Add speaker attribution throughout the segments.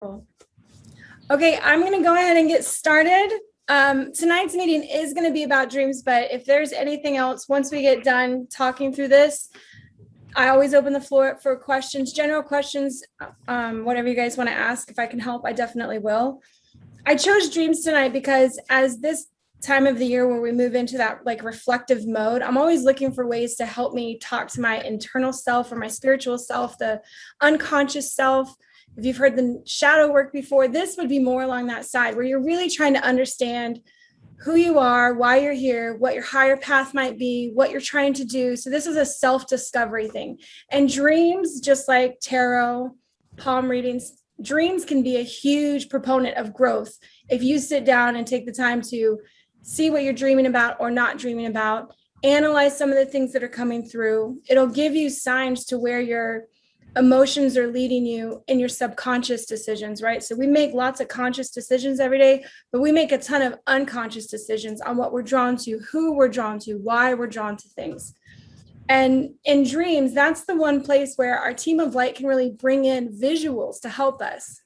Speaker 1: Cool. Okay, I'm going to go ahead and get started. Tonight's meeting is going to be about dreams, but if there's anything else, once we get done talking through this, I always open the floor for questions, general questions, whatever you guys want to ask. If I can help, I definitely will. I chose dreams tonight because as this time of the year where we move into that like reflective mode, I'm always looking for ways to help me talk to my internal self or my spiritual self, the unconscious self. If you've heard the shadow work before, this would be more along that side where you're really trying to understand who you are, why you're here, what your higher path might be, what you're trying to do. So this is a self-discovery thing. And dreams, just like tarot, palm readings, dreams can be a huge proponent of growth if you sit down and take the time to see what you're dreaming about or not dreaming about, analyze some of the things that are coming through. It'll give you signs to where your emotions are leading you in your subconscious decisions, right? So we make lots of conscious decisions every day, but we make a ton of unconscious decisions on what we're drawn to, who we're drawn to, why we're drawn to things. And in dreams, that's the one place where our team of light can really bring in visuals to help us.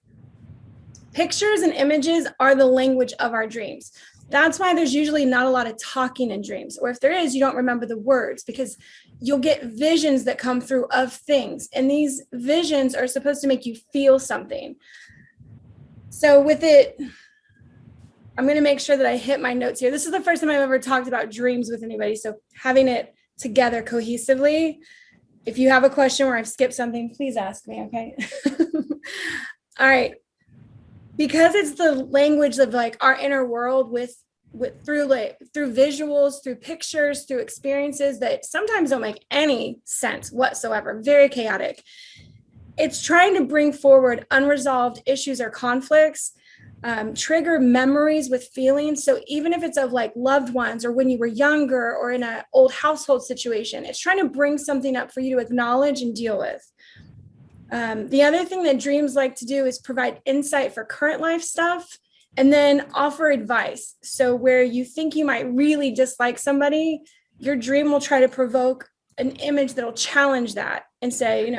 Speaker 1: Pictures and images are the language of our dreams. That's why there's usually not a lot of talking in dreams, or if there is, you don't remember the words because you'll get visions that come through of things. And these visions are supposed to make you feel something. So with it, I'm going to make sure that I hit my notes here. This is the first time I've ever talked about dreams with anybody. So having it together cohesively. If you have a question where I've skipped something, please ask me, okay? All right. Because it's the language of like our inner world through visuals, through pictures, through experiences that sometimes don't make any sense whatsoever, very chaotic. It's trying to bring forward unresolved issues or conflicts, trigger memories with feelings. So even if it's of like loved ones or when you were younger or in an old household situation, it's trying to bring something up for you to acknowledge and deal with. The other thing that dreams like to do is provide insight for current life stuff and then offer advice. So where you think you might really dislike somebody, your dream will try to provoke an image that'll challenge that and say,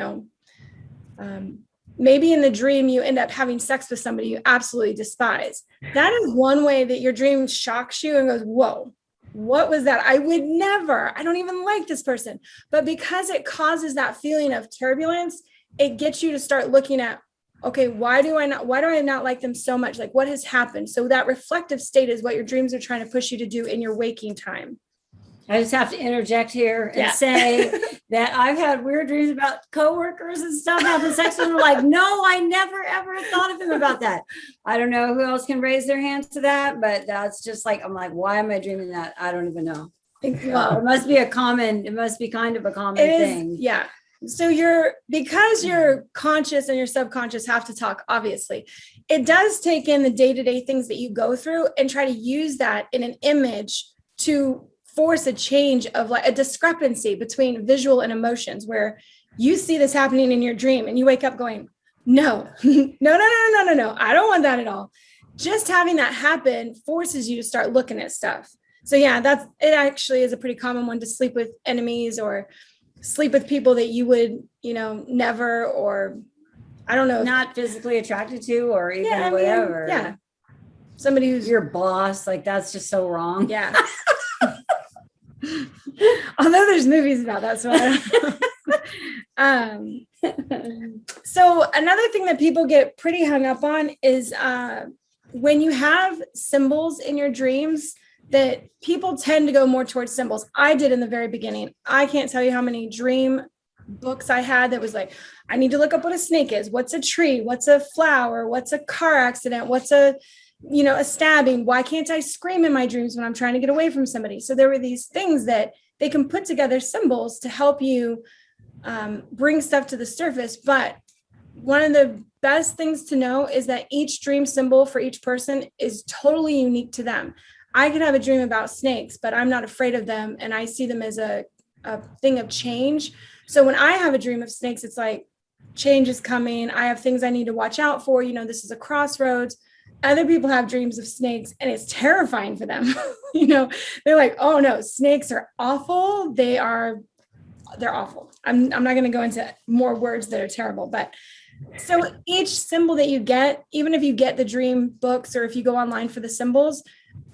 Speaker 1: maybe in the dream you end up having sex with somebody you absolutely despise. That is one way that your dream shocks you and goes, whoa, what was that? I don't even like this person. But because it causes that feeling of turbulence, it gets you to start looking at, okay, why do I not like them so much? Like what has happened? So that reflective state is what your dreams are trying to push you to do in your waking time.
Speaker 2: I just have to interject here and say that I've had weird dreams about coworkers and stuff having sex with them. Like, no, I never, ever thought of them about that. I don't know who else can raise their hands to that, but that's just like, I'm like, why am I dreaming that? I don't even know. Well, it must be kind of a common thing.
Speaker 1: Yeah. So because your conscious and your subconscious have to talk, obviously, it does take in the day-to-day things that you go through and try to use that in an image to force a change of like a discrepancy between visual and emotions, where you see this happening in your dream and you wake up going, no, no, I don't want that at all. Just having that happen forces you to start looking at stuff. So yeah, it actually is a pretty common one to sleep with enemies or sleep with people that you would, never, or I don't know.
Speaker 2: Not physically attracted to, or even whatever.
Speaker 1: Yeah. Somebody who's
Speaker 2: your boss, like that's just so wrong.
Speaker 1: Yeah. Although there's movies about that, so so another thing that people get pretty hung up on is when you have symbols in your dreams, that people tend to go more towards symbols. I did in the very beginning. I can't tell you how many dream books I had that was like, I need to look up what a snake is. What's a tree? What's a flower? What's a car accident? What's a stabbing? Why can't I scream in my dreams when I'm trying to get away from somebody? So there were these things that they can put together symbols to help you bring stuff to the surface. But one of the best things to know is that each dream symbol for each person is totally unique to them. I could have a dream about snakes, but I'm not afraid of them. And I see them as a thing of change. So when I have a dream of snakes, it's like change is coming. I have things I need to watch out for. This is a crossroads. Other people have dreams of snakes and it's terrifying for them. They're like, oh no, snakes are awful. They're awful. I'm not going to go into more words that are terrible, but So each symbol that you get, even if you get the dream books or if you go online for the symbols,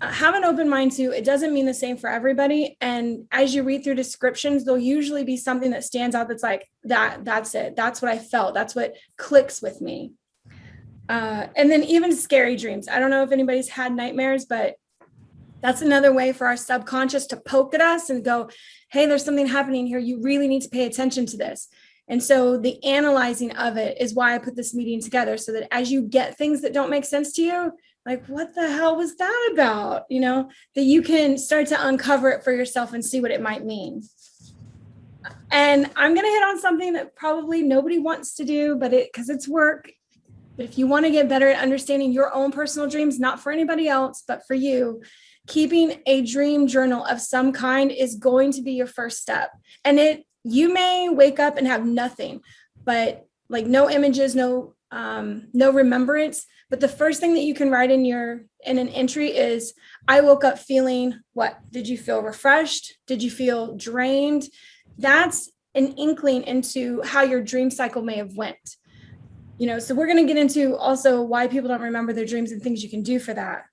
Speaker 1: have an open mind to it doesn't mean the same for everybody. And as you read through descriptions, there'll usually be something that stands out that's like, that's it. That's what I felt. That's what clicks with me. And then even scary dreams. I don't know if anybody's had nightmares, but that's another way for our subconscious to poke at us and go, hey, there's something happening here. You really need to pay attention to this. And so the analyzing of it is why I put this meeting together, so that as you get things that don't make sense to you, like, what the hell was that about? You know, that you can start to uncover it for yourself and see what it might mean. And I'm going to hit on something that probably nobody wants to do, but because it's work. But if you want to get better at understanding your own personal dreams, not for anybody else, but for you, keeping a dream journal of some kind is going to be your first step. And you may wake up and have nothing, but like no images, no remembrance. But the first thing that you can write in an entry is, I woke up feeling what? Did you feel refreshed? Did you feel drained? That's an inkling into how your dream cycle may have went. You know, so we're going to get into also why people don't remember their dreams and things you can do for that.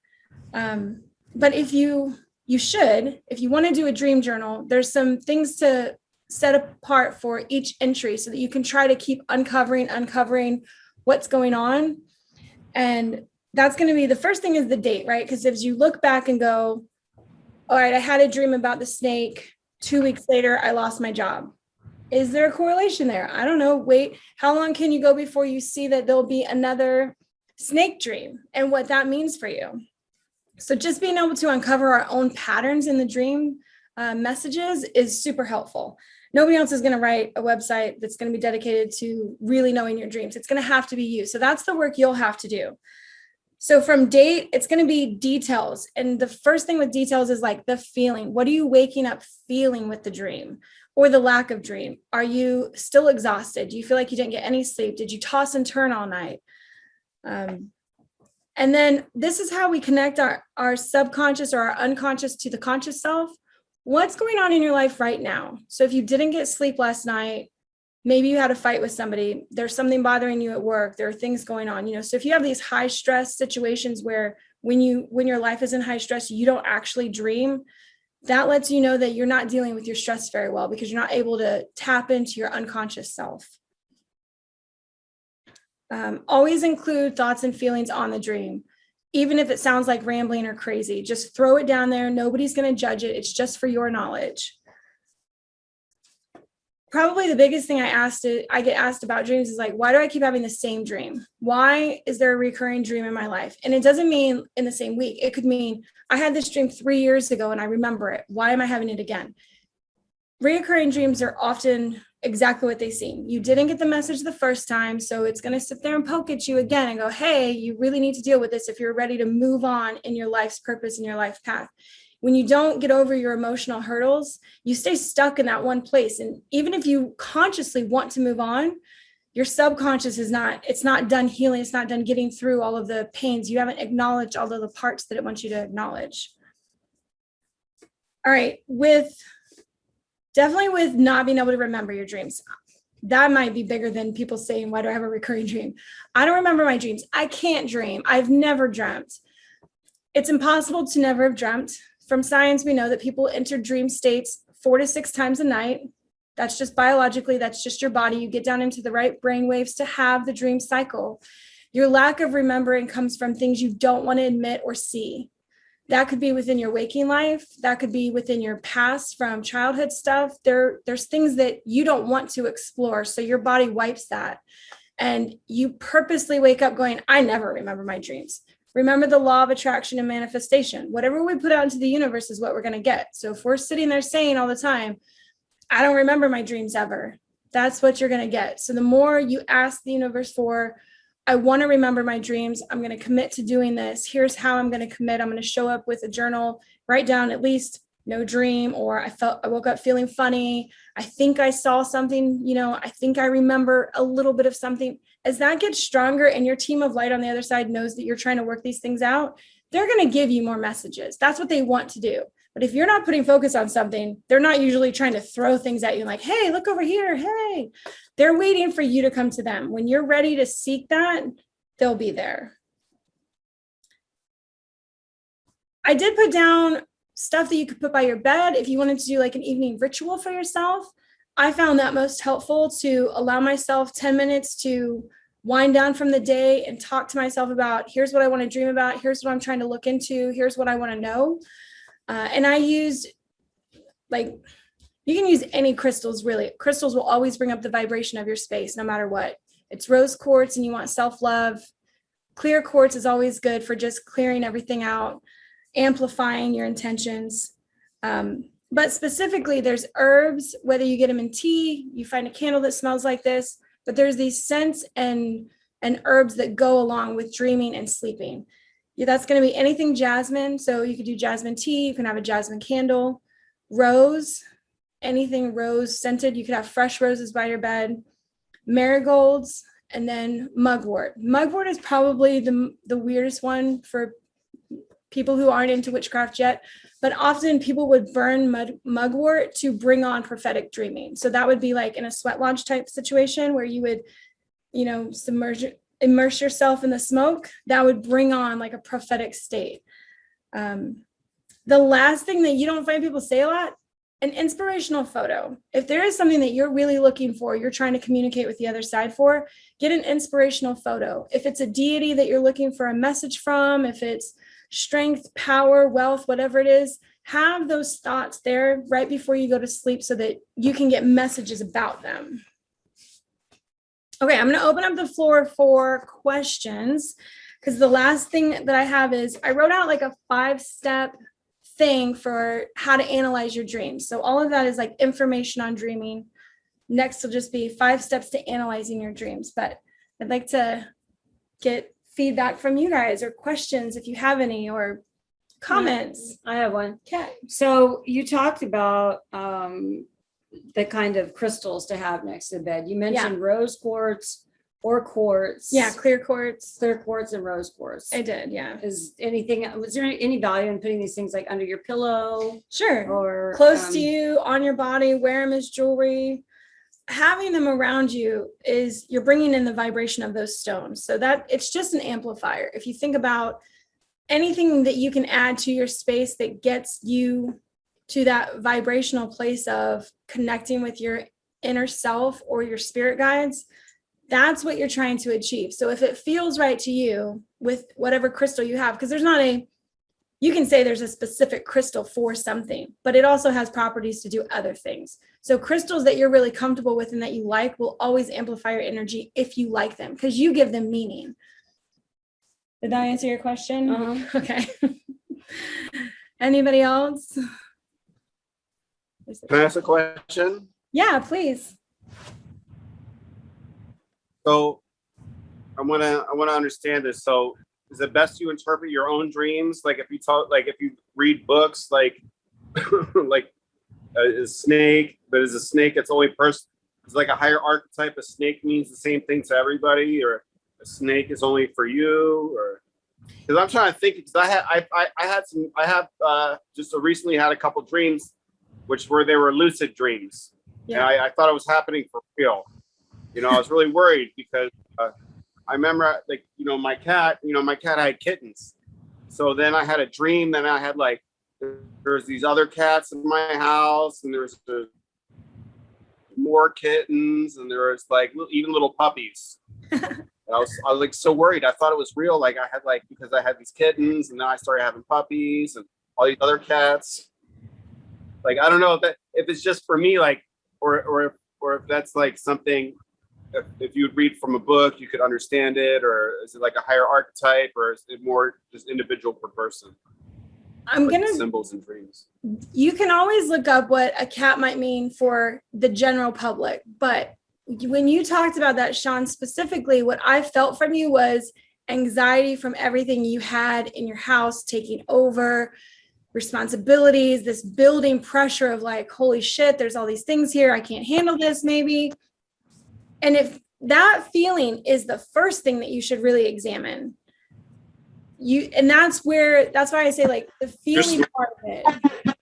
Speaker 1: But if you want to do a dream journal, there's some things to set apart for each entry so that you can try to keep uncovering what's going on. And that's going to be the first thing is the date, right? Because as you look back and go, all right, I had a dream about the snake. 2 weeks later, I lost my job. Is there a correlation there? I don't know. Wait, how long can you go before you see that there'll be another snake dream and what that means for you? So just being able to uncover our own patterns in the dream messages is super helpful. Nobody else is going to write a website that's going to be dedicated to really knowing your dreams. It's going to have to be you. So that's the work you'll have to do. So from date, it's going to be details. And the first thing with details is like the feeling. What are you waking up feeling with the dream or the lack of dream? Are you still exhausted? Do you feel like you didn't get any sleep? Did you toss and turn all night? And then this is how we connect our subconscious or our unconscious to the conscious self. What's going on in your life right now? So if you didn't get sleep last night, maybe you had a fight with somebody, there's something bothering you at work, there are things going on, you know. So if you have these high stress situations where when your life is in high stress, you don't actually dream, that lets you know that you're not dealing with your stress very well because you're not able to tap into your unconscious self. Always include thoughts and feelings on the dream, even if it sounds like rambling or crazy. Just throw it down there. Nobody's going to judge it. It's just for your knowledge. Probably the biggest thing I get asked about dreams is like, why do I keep having the same dream? Why is there a recurring dream in my life? And it doesn't mean in the same week. It could mean I had this dream 3 years ago and I remember it. Why am I having it again? Reoccurring dreams are often exactly what they seem. You didn't get the message the first time, so it's going to sit there and poke at you again and go, hey, you really need to deal with this if you're ready to move on in your life's purpose and your life path. When you don't get over your emotional hurdles, you stay stuck in that one place. And even if you consciously want to move on, your subconscious it's not done healing. It's not done getting through all of the pains. You haven't acknowledged all of the parts that it wants you to acknowledge. All right, definitely with not being able to remember your dreams. That might be bigger than people saying, why do I have a recurring dream? I don't remember my dreams. I can't dream. I've never dreamt. It's impossible to never have dreamt. From science, we know that people enter dream states 4 to 6 times a night. That's just biologically, that's just your body. You get down into the right brain waves to have the dream cycle. Your lack of remembering comes from things you don't want to admit or see. That could be within your waking life. That could be within your past from childhood stuff. There's things that you don't want to explore. So your body wipes that. And you purposely wake up going, I never remember my dreams. Remember the law of attraction and manifestation. Whatever we put out into the universe is what we're going to get. So if we're sitting there saying all the time, I don't remember my dreams ever, that's what you're going to get. So the more you ask the universe for, I want to remember my dreams. I'm going to commit to doing this. Here's how I'm going to commit. I'm going to show up with a journal, write down at least no dream, or I woke up feeling funny. I think I saw something, I think I remember a little bit of something. As that gets stronger and your team of light on the other side knows that you're trying to work these things out, they're going to give you more messages. That's what they want to do. But if you're not putting focus on something, they're not usually trying to throw things at you like, hey, look over here. Hey, they're waiting for you to come to them. When you're ready to seek that, they'll be there. I did put down stuff that you could put by your bed if you wanted to do like an evening ritual for yourself. I found that most helpful to allow myself 10 minutes to wind down from the day and talk to myself about, here's what I want to dream about. Here's what I'm trying to look into. Here's what I want to know. And I used, like, you can use any crystals, really. Crystals will always bring up the vibration of your space, no matter what. It's rose quartz and you want self-love. Clear quartz is always good for just clearing everything out, amplifying your intentions. But specifically, there's herbs, whether you get them in tea, you find a candle that smells like this, but there's these scents and herbs that go along with dreaming and sleeping. Yeah, that's going to be anything jasmine. So you could do jasmine tea. You can have a jasmine candle, rose, anything rose scented. You could have fresh roses by your bed, marigolds, and then mugwort. Mugwort is probably the weirdest one for people who aren't into witchcraft yet, but often people would burn mugwort to bring on prophetic dreaming. So that would be like in a sweat lodge type situation where you would, immerse yourself in the smoke. That would bring on like a prophetic state. The last thing that you don't find people say a lot, an inspirational photo. If there is something that you're really looking for, you're trying to communicate with the other side for, get an inspirational photo. If it's a deity that you're looking for a message from, if it's strength, power, wealth, whatever it is, have those thoughts there right before you go to sleep so that you can get messages about them. Okay, I'm going to open up the floor for questions because the last thing that I have is I wrote out like a 5-step thing for how to analyze your dreams. So all of that is like information on dreaming. Next will just be 5 steps to analyzing your dreams. But I'd like to get feedback from you guys or questions if you have any or comments.
Speaker 2: I have one.
Speaker 1: Okay.
Speaker 2: So you talked about the kind of crystals to have next to the bed. You mentioned rose quartz or quartz.
Speaker 1: Yeah, clear quartz.
Speaker 2: Clear quartz and rose quartz.
Speaker 1: I did, yeah.
Speaker 2: Was there any value in putting these things like under your pillow?
Speaker 1: Sure.
Speaker 2: Or
Speaker 1: close to you, on your body, wear them as jewelry. Having them around you is you're bringing in the vibration of those stones. So that it's just an amplifier. If you think about anything that you can add to your space that gets you to that vibrational place of connecting with your inner self or your spirit guides, that's what you're trying to achieve. So if it feels right to you with whatever crystal you have, because you can say there's a specific crystal for something, but it also has properties to do other things. So crystals that you're really comfortable with and that you like will always amplify your energy if you like them, because you give them meaning. Did that answer your question?
Speaker 2: Uh-huh.
Speaker 1: Okay. Anybody else?
Speaker 3: Can I ask a question?
Speaker 1: Yeah, please.
Speaker 3: So I want to understand this. So is it best you interpret your own dreams? Like if you read books, like like a snake, but is a snake it's only person? It's like a higher archetype. A snake means the same thing to everybody, or a snake is only for you, or because I'm trying to think. Because I have just recently had a couple dreams, they were lucid dreams, and I thought it was happening for real. I was really worried because I remember, my cat had kittens. So then I had a dream. Then I had there's these other cats in my house, and there's more kittens, and there was even little puppies. I was so worried. I thought it was real. Because I had these kittens, and then I started having puppies and all these other cats. I don't know if it's just for me, or if that's something. If you would read from a book, you could understand it, or is it a higher archetype, or is it more just individual per person? Symbols and dreams.
Speaker 1: You can always look up what a cat might mean for the general public, but when you talked about that, Sean, specifically, what I felt from you was anxiety from everything you had in your house taking over, responsibilities, this building pressure of holy shit, there's all these things here, I can't handle this maybe. And if that feeling is the first thing that you should really examine, and that's why I say like the feeling part of it.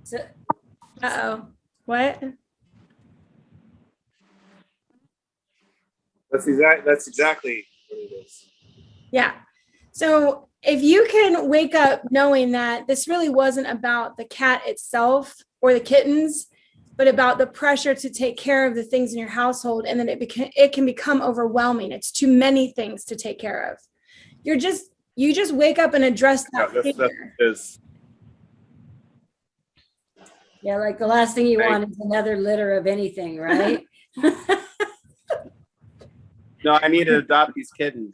Speaker 2: So,
Speaker 1: Uh-oh. What?
Speaker 3: That's exactly what it is.
Speaker 1: Yeah. So if you can wake up knowing that this really wasn't about the cat itself or the kittens, but about the pressure to take care of the things in your household, and then it can become overwhelming. It's too many things to take care of. You just wake up and address that fear.
Speaker 2: Yeah, like the last thing you want is another litter of anything, right?
Speaker 3: No, I need to adopt these kittens.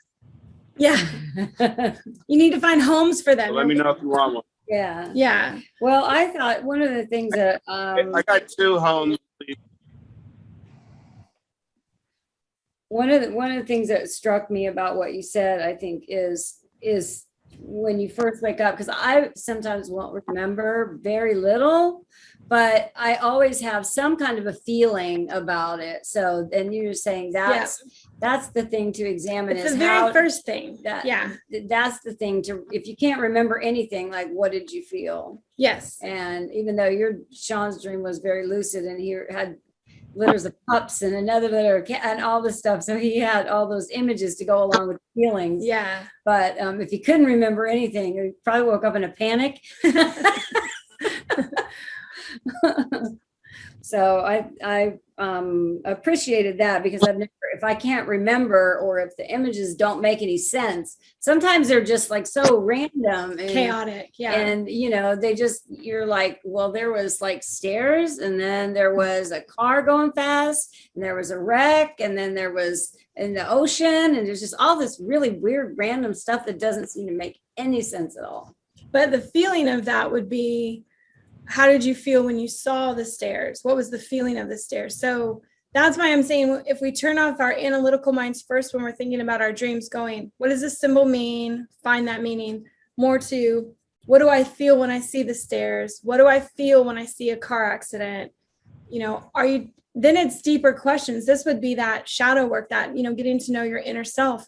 Speaker 1: Yeah. You need to find homes for them.
Speaker 3: So let me know if you want one.
Speaker 2: Yeah.
Speaker 1: Yeah.
Speaker 2: Well, I thought one of the things that
Speaker 3: I got 2 homes.
Speaker 2: one of the things that struck me about what you said, I think, is when you first wake up, because I sometimes won't remember very little, but I always have some kind of a feeling about it. So then you're saying that's the thing to examine.
Speaker 1: It's the very first thing.
Speaker 2: That's the thing to, if you can't remember anything, like, what did you feel?
Speaker 1: Yes.
Speaker 2: And even though Sean's dream was very lucid, and he had litters of pups and another litter of cat and all this stuff, so he had all those images to go along with feelings.
Speaker 1: Yeah.
Speaker 2: But if he couldn't remember anything, he probably woke up in a panic. So I appreciated that, because if I can't remember, or if the images don't make any sense, sometimes they're just like so random and
Speaker 1: chaotic. Yeah.
Speaker 2: And you're like, well, there was like stairs, and then there was a car going fast, and there was a wreck, and then there was in the ocean, and there's just all this really weird random stuff that doesn't seem to make any sense at all.
Speaker 1: But the feeling of that would be, how did you feel when you saw the stairs? What was the feeling of the stairs? So that's why I'm saying, if we turn off our analytical minds first when we're thinking about our dreams, going, what does this symbol mean? Find that meaning. More to, what do I feel when I see the stairs? What do I feel when I see a car accident? Then it's deeper questions. This would be that shadow work, that, getting to know your inner self.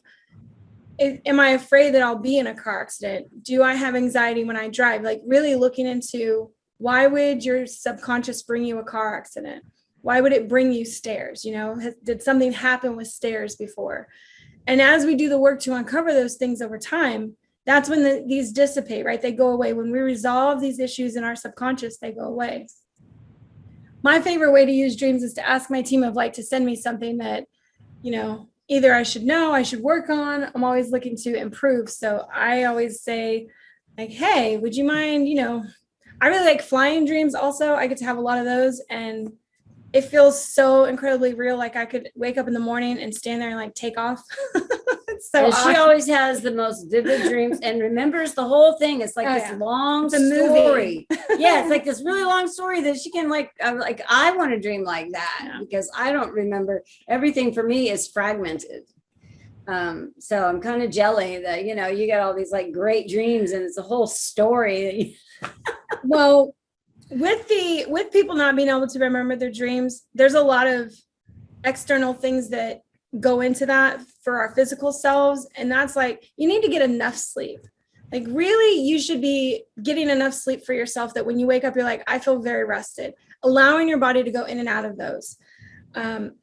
Speaker 1: Am I afraid that I'll be in a car accident? Do I have anxiety when I drive? Like, really looking into, why would your subconscious bring you a car accident? Why would it bring you stairs? Did something happen with stairs before? And as we do the work to uncover those things over time, that's when these dissipate, right? They go away. When we resolve these issues in our subconscious, they go away. My favorite way to use dreams is to ask my team of light to send me something that, either I should know, I should work on. I'm always looking to improve. So I always say, like, hey, would you mind, I really like flying dreams also. I get to have a lot of those, and it feels so incredibly real. Like, I could wake up in the morning and stand there and like take off. So
Speaker 2: she always has the most vivid dreams and remembers the whole thing. It's like this long story. Yeah, it's like this really long story that she can I want to dream like that, because I don't remember. Everything for me is fragmented. So I'm kind of jelly that, you got all these like great dreams, and it's a whole story.
Speaker 1: Well, with people not being able to remember their dreams, there's a lot of external things that go into that for our physical selves. And that's like, you need to get enough sleep. Like, really, you should be getting enough sleep for yourself that when you wake up, you're like, I feel very rested, allowing your body to go in and out of those.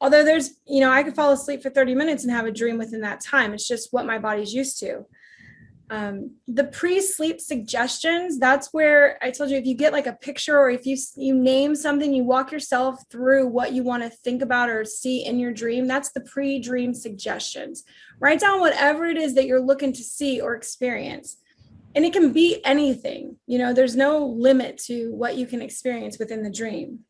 Speaker 1: Although there's, I could fall asleep for 30 minutes and have a dream within that time. It's just what my body's used to. The pre-sleep suggestions, that's where I told you, if you get like a picture, or if you name something, you walk yourself through what you want to think about or see in your dream, that's the pre-dream suggestions. Write down whatever it is that you're looking to see or experience. And it can be anything, there's no limit to what you can experience within the dream.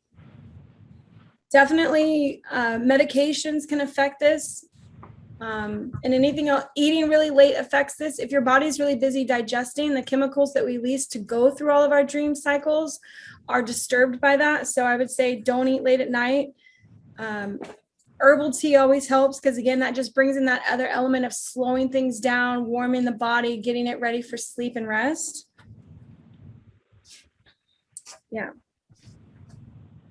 Speaker 1: Definitely medications can affect this. And anything else, eating really late affects this. If your body's really busy digesting, the chemicals that we release to go through all of our dream cycles are disturbed by that. So I would say don't eat late at night. Herbal tea always helps, because again, that just brings in that other element of slowing things down, warming the body, getting it ready for sleep and rest. Yeah.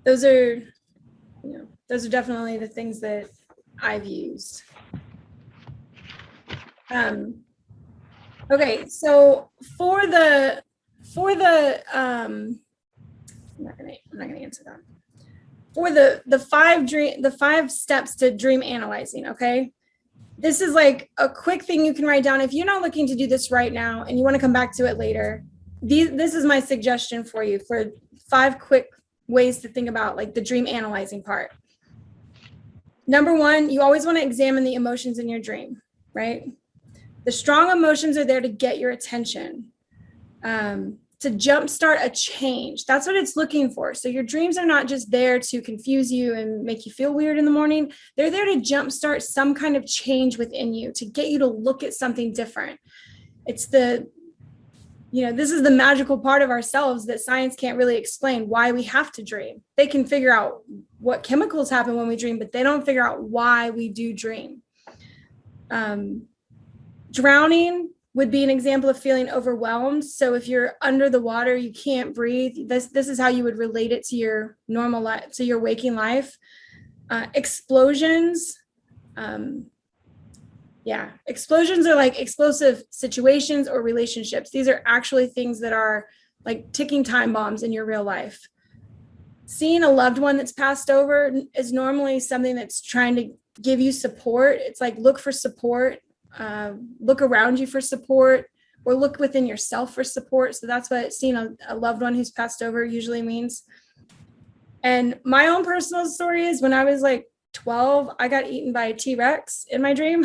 Speaker 1: Those are definitely the things that I've used. Okay, so for the I'm not gonna answer that. For the five steps to dream analyzing, okay? This is like a quick thing you can write down. If you're not looking to do this right now and you want to come back to it later, this is my suggestion for you for 5 quick ways to think about like the dream analyzing part. Number 1, you always want to examine the emotions in your dream, right? The strong emotions are there to get your attention, to jumpstart a change. That's what it's looking for. So your dreams are not just there to confuse you and make you feel weird in the morning. They're there to jumpstart some kind of change within you, to get you to look at something different. It's this is the magical part of ourselves that science can't really explain, why we have to dream. They can figure out what chemicals happen when we dream, but they don't figure out why we do dream. Drowning would be an example of feeling overwhelmed. So if you're under the water, you can't breathe. This is how you would relate it to your normal life, to your waking life. Explosions. Explosions are like explosive situations or relationships. These are actually things that are like ticking time bombs in your real life. Seeing a loved one that's passed over is normally something that's trying to give you support. It's like, look for support. Look around you for support, or look within yourself for support. So that's what seeing a loved one who's passed over usually means. And my own personal story is when I was like 12, I got eaten by a T-Rex in my dream.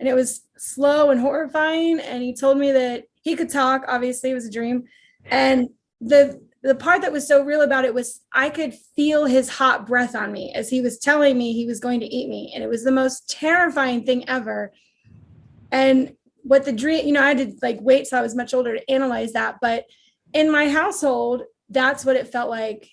Speaker 1: And it was slow and horrifying. And he told me that he could talk. Obviously, it was a dream. And the part that was so real about it was I could feel his hot breath on me as he was telling me he was going to eat me. And it was the most terrifying thing ever. And what the dream, I had to like wait till I was much older to analyze that. But in my household, that's what it felt like.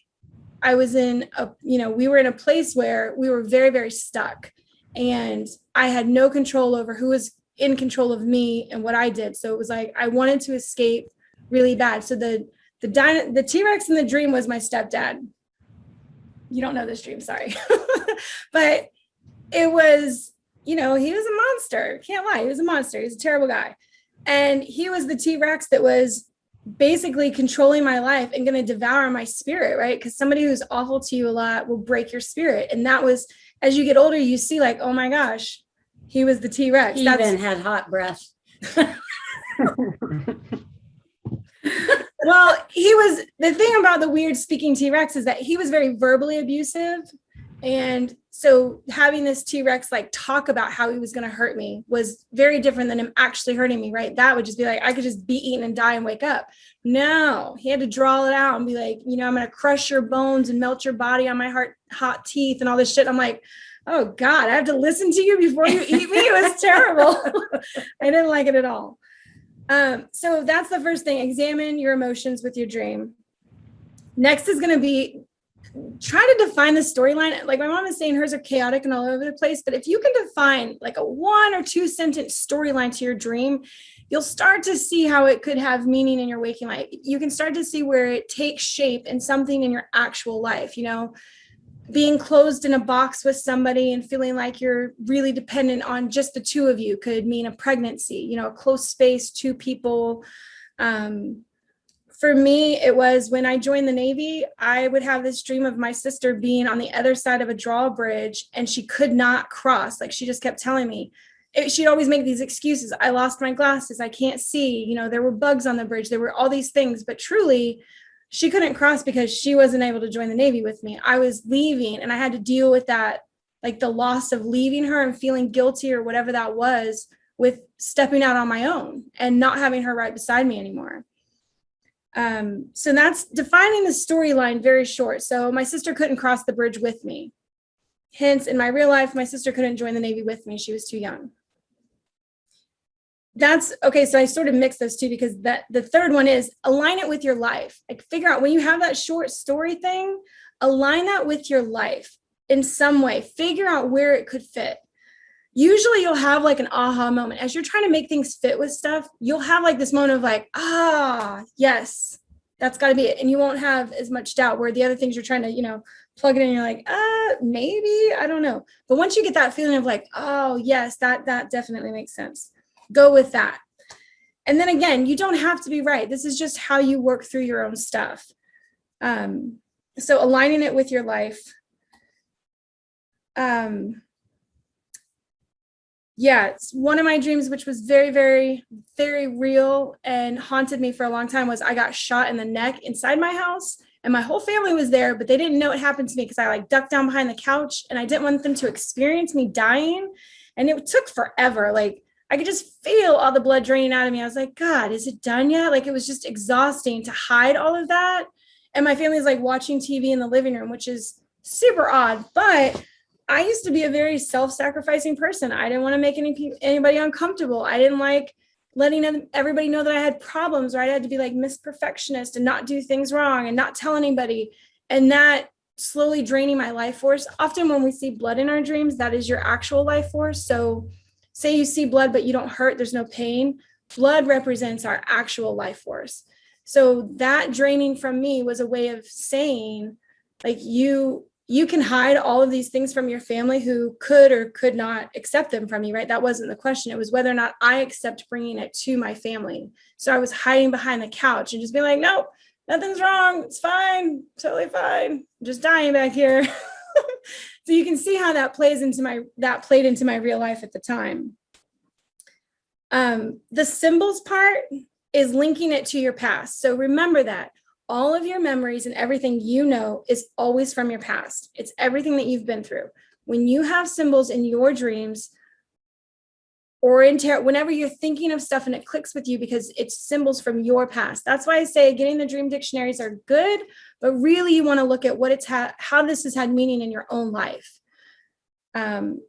Speaker 1: I was we were in a place where we were very, very stuck, and I had no control over who was in control of me and what I did. So it was like, I wanted to escape really bad. So the T-Rex in the dream was my stepdad. You don't know this dream, sorry. But it was, he was a monster. Can't lie. He was a monster. He's a terrible guy. And he was the T-Rex that was basically controlling my life and going to devour my spirit, right? Because somebody who's awful to you a lot will break your spirit. And that was, as you get older, you see like, oh my gosh, he was the T-Rex.
Speaker 2: He even had hot breath.
Speaker 1: Well, the thing about the weird speaking T-Rex is that he was very verbally abusive. And so having this T-Rex like talk about how he was going to hurt me was very different than him actually hurting me, right? That would just be like, I could just be eaten and die and wake up. No, he had to draw it out and be like, I'm going to crush your bones and melt your body on my hot teeth and all this shit. I'm like, oh God, I have to listen to you before you eat me. It was terrible. I didn't like it at all. So that's the first thing. Examine your emotions with your dream. Next is going to be try to define the storyline. Like my mom is saying, hers are chaotic and all over the place. But if you can define like a 1 or 2 sentence storyline to your dream, you'll start to see how it could have meaning in your waking life. You can start to see where it takes shape in something in your actual life. Being closed in a box with somebody and feeling like you're really dependent on just the two of you could mean a pregnancy, a close space, 2 people. For me, it was when I joined the Navy, I would have this dream of my sister being on the other side of a drawbridge and she could not cross. Like she just kept telling me, she'd always make these excuses. I lost my glasses. I can't see, there were bugs on the bridge. There were all these things, but truly she couldn't cross because she wasn't able to join the Navy with me. I was leaving and I had to deal with that, like the loss of leaving her and feeling guilty or whatever that was with stepping out on my own and not having her right beside me anymore. So that's defining the storyline very short. So my sister couldn't cross the bridge with me. Hence, in my real life, my sister couldn't join the Navy with me. She was too young. That's okay. So I sort of mix those two because the third one is align it with your life. Like figure out when you have that short story thing, align that with your life in some way, figure out where it could fit. Usually you'll have like an aha moment as you're trying to make things fit with stuff. You'll have like this moment of like, yes, that's got to be it. And you won't have as much doubt where the other things you're trying to, plug it in. You're like, maybe, I don't know. But once you get that feeling of like, oh yes, that definitely makes sense. Go with that. And then again, you don't have to be right. This is just how you work through your own stuff. So aligning it with your life. Yeah, it's one of my dreams, which was very, very, very real and haunted me for a long time, was I got shot in the neck inside my house, and my whole family was there, but they didn't know it happened to me because I like ducked down behind the couch, and I didn't want them to experience me dying. And it took forever. Like I could just feel all the blood draining out of me. I was like, God, is it done yet? Like it was just exhausting to hide all of that. And my family's like watching TV in the living room, which is super odd, but I used to be a very self-sacrificing person. I didn't want to make anybody uncomfortable. I didn't like letting everybody know that I had problems, or I had to be like Miss Perfectionist and not do things wrong and not tell anybody. And that slowly draining my life force. Often when we see blood in our dreams, that is your actual life force. So say you see blood, but you don't hurt, there's no pain. Blood represents our actual life force. So that draining from me was a way of saying, like, you can hide all of these things from your family who could or could not accept them from you, right? That wasn't the question. It was whether or not I accept bringing it to my family. So I was hiding behind the couch and just being like, nope, nothing's wrong. It's fine. Totally fine. I'm just dying back here. So you can see how that played into my real life at the time. The symbols part is linking it to your past. So remember that all of your memories and everything you know is always from your past. It's everything that you've been through. When you have symbols in your dreams or in tarot, whenever you're thinking of stuff and it clicks with you because it's symbols from your past. That's why I say getting the dream dictionaries are good, but really you want to look at what how this has had meaning in your own life.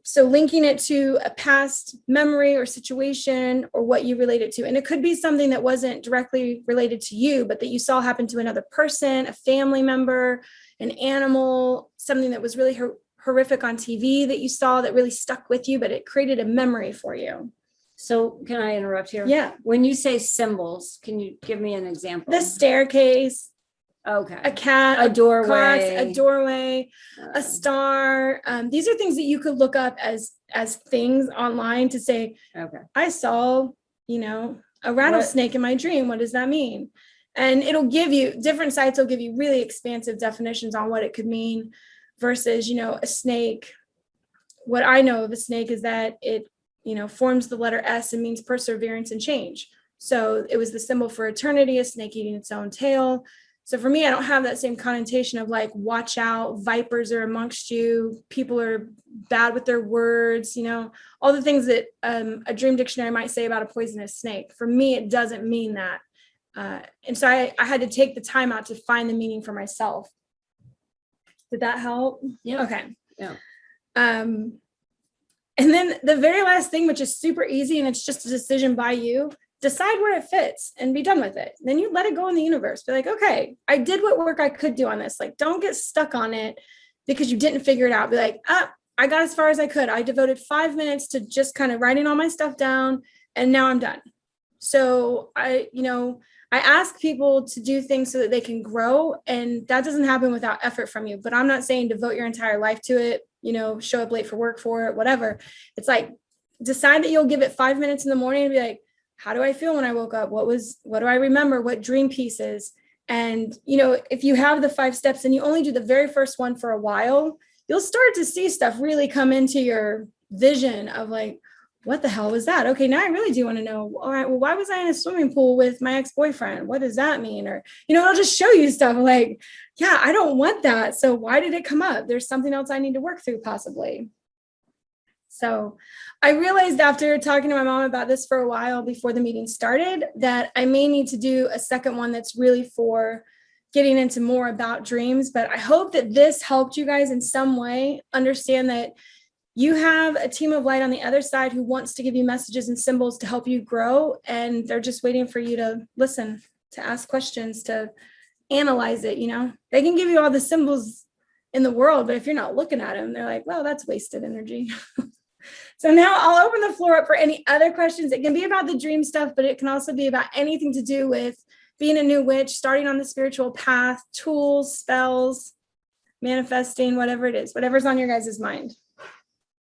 Speaker 1: So linking it to a past memory or situation or what you relate it to. And it could be something that wasn't directly related to you, but that you saw happen to another person, a family member, an animal, something that was really horrific on TV that you saw that really stuck with you, but it created a memory for you.
Speaker 2: So can I interrupt here?
Speaker 1: Yeah.
Speaker 2: When you say symbols, can you give me an example?
Speaker 1: The staircase.
Speaker 2: Okay.
Speaker 1: A cat,
Speaker 2: a doorway,
Speaker 1: a star. These are things that you could look up as things online to say,
Speaker 2: okay,
Speaker 1: I saw, a rattlesnake in my dream. What does that mean? And it'll give you, different sites will give you really expansive definitions on what it could mean versus, a snake. What I know of a snake is that it, forms the letter S and means perseverance and change. So it was the symbol for eternity, a snake eating its own tail. So for me, I don't have that same connotation of like, watch out, vipers are amongst you, people are bad with their words, all the things that a dream dictionary might say about a poisonous snake. For me, it doesn't mean that. And so I had to take the time out to find the meaning for myself. Did that help?
Speaker 2: Yeah.
Speaker 1: Okay.
Speaker 2: Yeah.
Speaker 1: And then the very last thing, which is super easy, and it's just a decision by you, decide where it fits and be done with it. Then you let it go in the universe. Be like, okay, I did what work I could do on this. Like, don't get stuck on it because you didn't figure it out. Be like, I got as far as I could. I devoted 5 minutes to just kind of writing all my stuff down, and now I'm done. So I ask people to do things so that they can grow, and that doesn't happen without effort from you. But I'm not saying devote your entire life to it, show up late for work for it, whatever. It's like, decide that you'll give it 5 minutes in the morning and be like, how do I feel when I woke up? What do I remember? What dream pieces? And, if you have the 5 steps and you only do the very first one for a while, you'll start to see stuff really come into your vision of like, what the hell was that? Okay, now I really do want to know. All right, well, why was I in a swimming pool with my ex-boyfriend? What does that mean? Or, it'll just show you stuff like, yeah, I don't want that. So why did it come up? There's something else I need to work through possibly. So I realized after talking to my mom about this for a while before the meeting started that I may need to do a second one that's really for getting into more about dreams. But I hope that this helped you guys in some way understand that you have a team of light on the other side who wants to give you messages and symbols to help you grow. And they're just waiting for you to listen, to ask questions, to analyze it. They can give you all the symbols in the world, but if you're not looking at them, they're like, well, that's wasted energy. So now I'll open the floor up for any other questions. It can be about the dream stuff, but it can also be about anything to do with being a new witch, starting on the spiritual path, tools, spells, manifesting, whatever it is, whatever's on your guys' mind.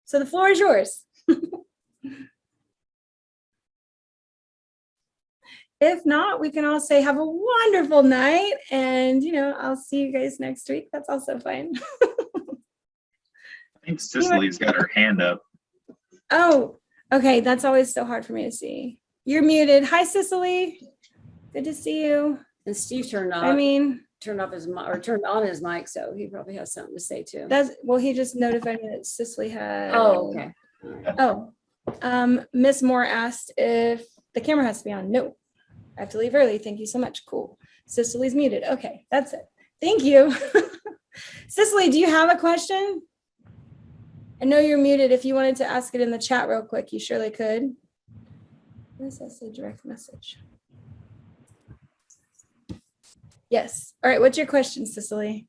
Speaker 1: So the floor is yours. If not, we can all say have a wonderful night, and I'll see you guys next week. That's also fine.
Speaker 4: I think Cicely's got her hand up.
Speaker 1: Oh, okay. That's always so hard for me to see. You're muted. Hi, Cicely. Good to see you.
Speaker 2: And Steve turned off his mic, or turned on his mic, so he probably has something to say too.
Speaker 1: He just notified me that Cicely had.
Speaker 2: Oh, okay.
Speaker 1: Miss Moore asked if the camera has to be on. No, I have to leave early. Thank you so much. Cool. Cicely's muted. Okay, that's it. Thank you. Cicely, do you have a question? I know you're muted. If you wanted to ask it in the chat real quick, you surely could. What does that say? Direct message. Yes. All right. What's your question, Cicely?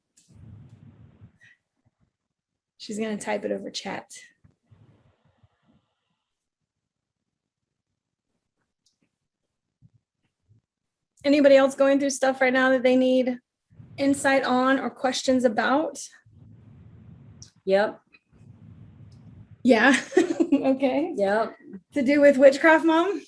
Speaker 1: She's going to type it over chat. Anybody else going through stuff right now that they need insight on or questions about?
Speaker 2: Yep.
Speaker 1: Yeah. Okay.
Speaker 2: Yep.
Speaker 1: To do with witchcraft, Mom?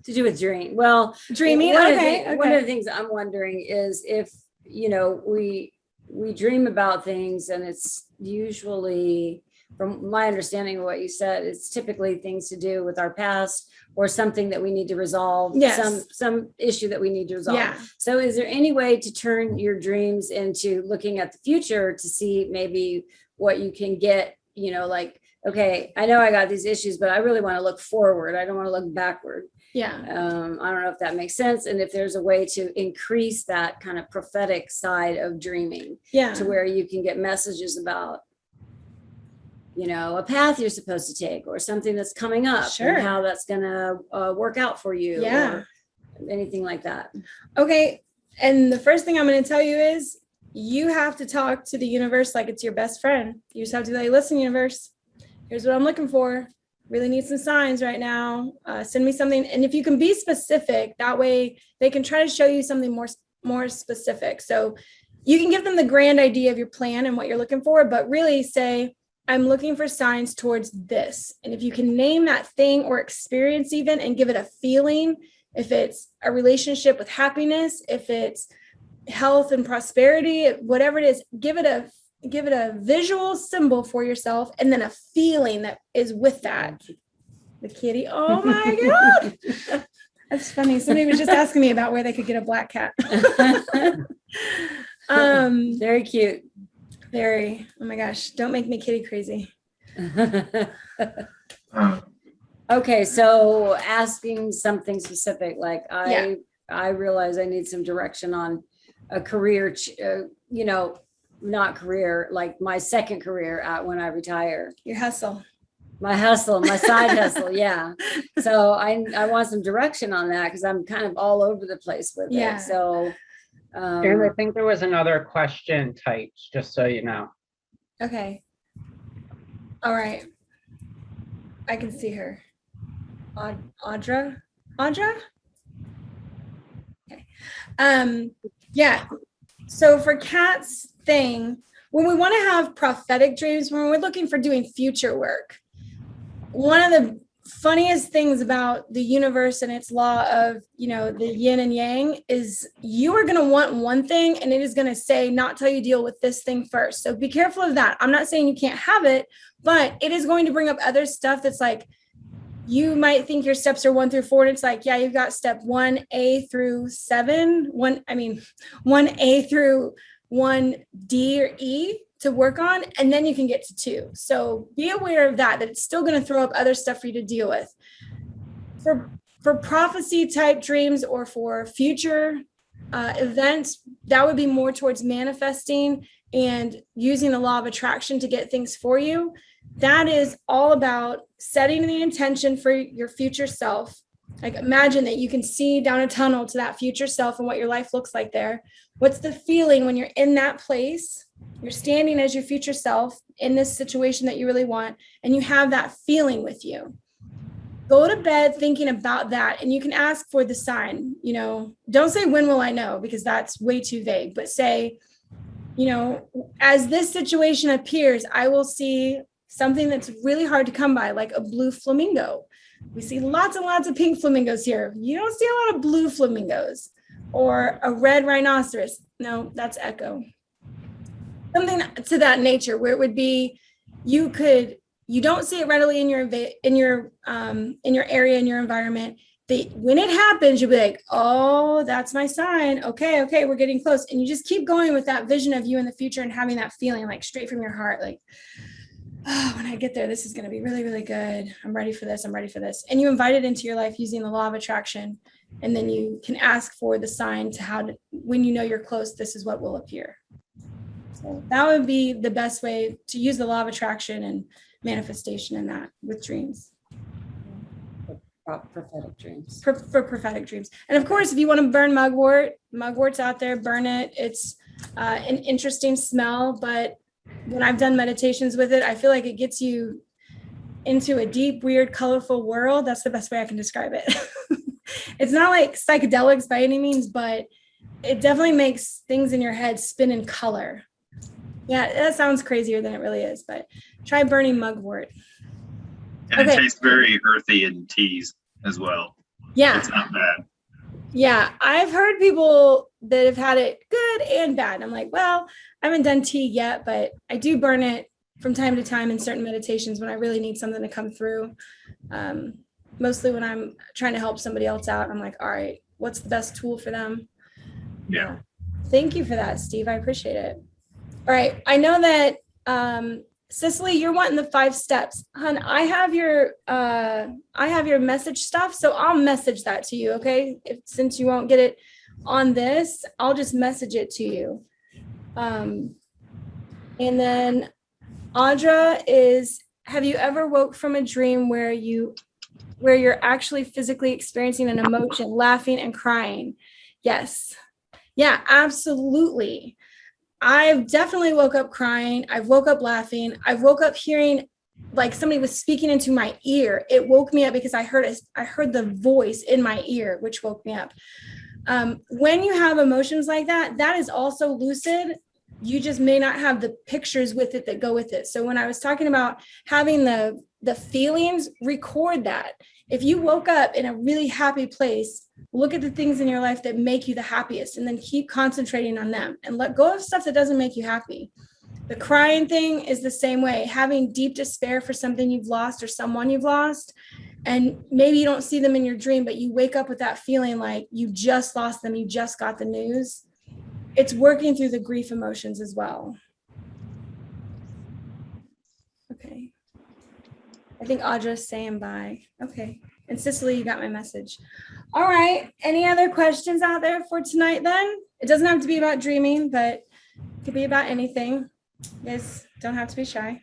Speaker 2: To do with dream. Well,
Speaker 1: dreaming.
Speaker 2: One
Speaker 1: Okay.
Speaker 2: of the things I'm wondering is if, we dream about things, and it's usually, from my understanding of what you said, it's typically things to do with our past or something that we need to resolve.
Speaker 1: Yes.
Speaker 2: Some issue that we need to resolve.
Speaker 1: Yeah.
Speaker 2: So is there any way to turn your dreams into looking at the future to see maybe what you can get, like, okay, I know I got these issues, but I really want to look forward. I don't want to look backward.
Speaker 1: Yeah.
Speaker 2: I don't know if that makes sense. And if there's a way to increase that kind of prophetic side of dreaming, to where you can get messages about, a path you're supposed to take or something that's coming up,
Speaker 1: Sure,
Speaker 2: and how that's going to work out for you, or anything like that.
Speaker 1: Okay. And the first thing I'm going to tell you is you have to talk to the universe like it's your best friend. You just have to be like, listen, universe, here's what I'm looking for. Really need some signs right now. Send me something. And if you can be specific, that way they can try to show you something more specific. So you can give them the grand idea of your plan and what you're looking for, but really say, I'm looking for signs towards this. And if you can name that thing or experience even and give it a feeling, if it's a relationship with happiness, if it's health and prosperity, whatever it is, give it a visual symbol for yourself, and then a feeling that is with that. The kitty. Oh my God. That's funny. Somebody was just asking me about where they could get a black cat.
Speaker 2: Very cute.
Speaker 1: Very. Oh my gosh. Don't make me kitty crazy.
Speaker 2: Okay. So asking something specific, like I realize I need some direction on a career, not career, like my second career when I retire.
Speaker 1: Your hustle.
Speaker 2: My side hustle. Yeah. So I want some direction on that, because I'm kind of all over the place with it. So
Speaker 5: and I think there was another question typed, just so you know.
Speaker 1: Okay. All right. I can see her. Audra? Okay. Yeah. So for Kat's thing, when we want to have prophetic dreams, when we're looking for doing future work, one of the funniest things about the universe and its law of, the yin and yang is you are going to want one thing, and it is going to say not till you deal with this thing first. So be careful of that. I'm not saying you can't have it, but it is going to bring up other stuff that's like, you might think your steps are 1 through 4, and it's like, yeah, you've got step 1A through 7, 1A through 1D or E to work on, and then you can get to 2. So be aware of that it's still going to throw up other stuff for you to deal with. For prophecy type dreams or for future events, that would be more towards manifesting and using the law of attraction to get things for you. That is all about setting the intention for your future self. Like, imagine that you can see down a tunnel to that future self and what your life looks like there. What's the feeling when you're in that place? You're standing as your future self in this situation that you really want, and you have that feeling with you. Go to bed thinking about that, and you can ask for the sign. Don't say, when will I know? Because that's way too vague, but say, as this situation appears, I will see something that's really hard to come by, like a blue flamingo. We see lots and lots of pink flamingos here. You don't see a lot of blue flamingos or a red rhinoceros. No, that's echo. Something to that nature where it would be, you don't see it readily in your area, in your environment. When it happens, you'll be like, oh, that's my sign. Okay, we're getting close. And you just keep going with that vision of you in the future and having that feeling like straight from your heart, like, oh, when I get there, this is going to be really, really good. I'm ready for this. And you invite it into your life using the law of attraction. And then you can ask for the sign when you know you're close, this is what will appear. So that would be the best way to use the law of attraction and manifestation in that with dreams.
Speaker 2: Prophetic dreams.
Speaker 1: For prophetic dreams. And of course, if you want to burn mugwort's out there, burn it. It's an interesting smell, but when I've done meditations with it, I feel like it gets you into a deep, weird, colorful world. That's the best way I can describe it. It's not like psychedelics by any means, but it definitely makes things in your head spin in color. Yeah, that sounds crazier than it really is, but try burning mugwort.
Speaker 4: And it tastes very earthy in teas as well.
Speaker 1: Yeah.
Speaker 4: It's not bad.
Speaker 1: Yeah, I've heard people that have had it good and bad. I'm like, well, I haven't done tea yet, but I do burn it from time to time in certain meditations when I really need something to come through. Mostly when I'm trying to help somebody else out. I'm like, all right, what's the best tool for them?
Speaker 4: Yeah.
Speaker 1: Thank you for that, Steve. I appreciate it. All right. I know that Cicely, you're wanting the 5 steps. Hun, I have your message stuff, so I'll message that to you, okay? Since you won't get it on this, I'll just message it to you. And then Audra have you ever woke from a dream where you're actually physically experiencing an emotion, laughing and crying? Yes. Yeah, absolutely. I've definitely woke up crying. I've woke up laughing. I've woke up hearing like somebody was speaking into my ear. It woke me up because I heard the voice in my ear, which woke me up. When you have emotions like that, that is also lucid. You just may not have the pictures with it that go with it. So when I was talking about having the feelings, record that. If you woke up in a really happy place, look at the things in your life that make you the happiest and then keep concentrating on them and let go of stuff that doesn't make you happy. The crying thing is the same way. Having deep despair for something you've lost or someone you've lost, and maybe you don't see them in your dream, but you wake up with that feeling like you just lost them, you just got the news. It's working through the grief emotions as well. Okay. I think Audra's saying bye. Okay. And Cicely, you got my message. All right. Any other questions out there for tonight then? It doesn't have to be about dreaming, but it could be about anything. You guys don't have to be shy.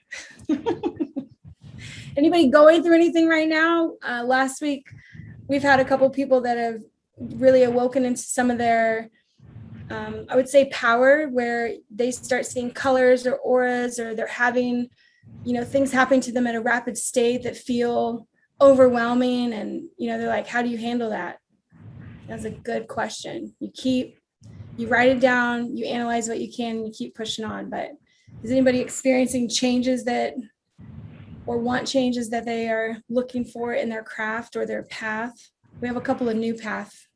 Speaker 1: Anybody going through anything right now? Last week, we've had a couple people that have really awoken into some of their, I would say, power, where they start seeing colors or auras, or they're having, things happening to them at a rapid state that feel overwhelming. And, they're like, how do you handle that? That's a good question. You write it down, you analyze what you can, and you keep pushing on. But is anybody experiencing changes or want changes that they are looking for in their craft or their path? We have a couple of new path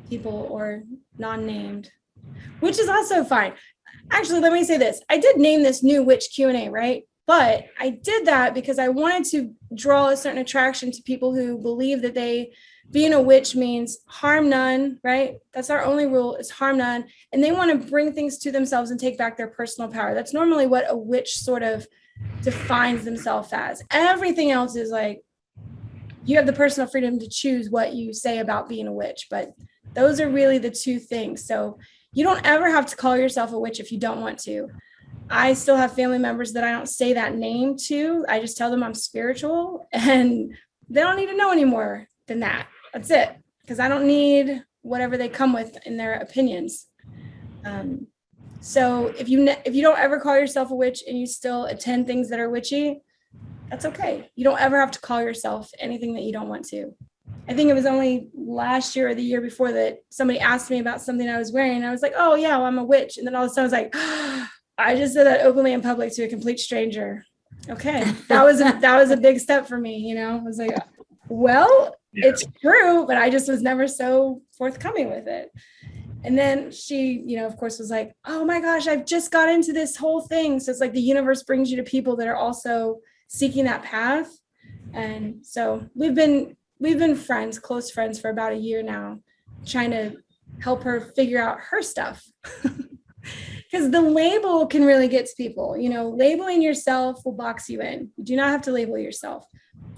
Speaker 1: people or non-named, which is also fine. Actually, let me say this. I did name this new witch Q&A, right? But I did that because I wanted to draw a certain attraction to people who believe that being a witch means harm none, right? That's our only rule, is harm none. And they want to bring things to themselves and take back their personal power. That's normally what a witch sort of defines themselves as. Everything else is like, you have the personal freedom to choose what you say about being a witch, but those are really the two things. So you don't ever have to call yourself a witch if you don't want to. I still have family members that I don't say that name to. I just tell them I'm spiritual, and they don't need to know any more than that. That's it. Because I don't need whatever they come with in their opinions. So if you don't ever call yourself a witch and you still attend things that are witchy, that's okay. You don't ever have to call yourself anything that you don't want to. I think it was only last year or the year before that somebody asked me about something I was wearing. And I was like, oh yeah, well, I'm a witch. And then all of a sudden I was like, oh, I just said that openly in public to a complete stranger. Okay. That was a big step for me. I was like, well,
Speaker 4: Yeah.
Speaker 1: it's true, but I just was never so forthcoming with it. And then she, of course was like, oh my gosh, I've just got into this whole thing. So it's like the universe brings you to people that are also seeking that path. And so we've been friends, close friends for about a year now, trying to help her figure out her stuff. Because the label can really get to people. Labeling yourself will box you in. You do not have to label yourself.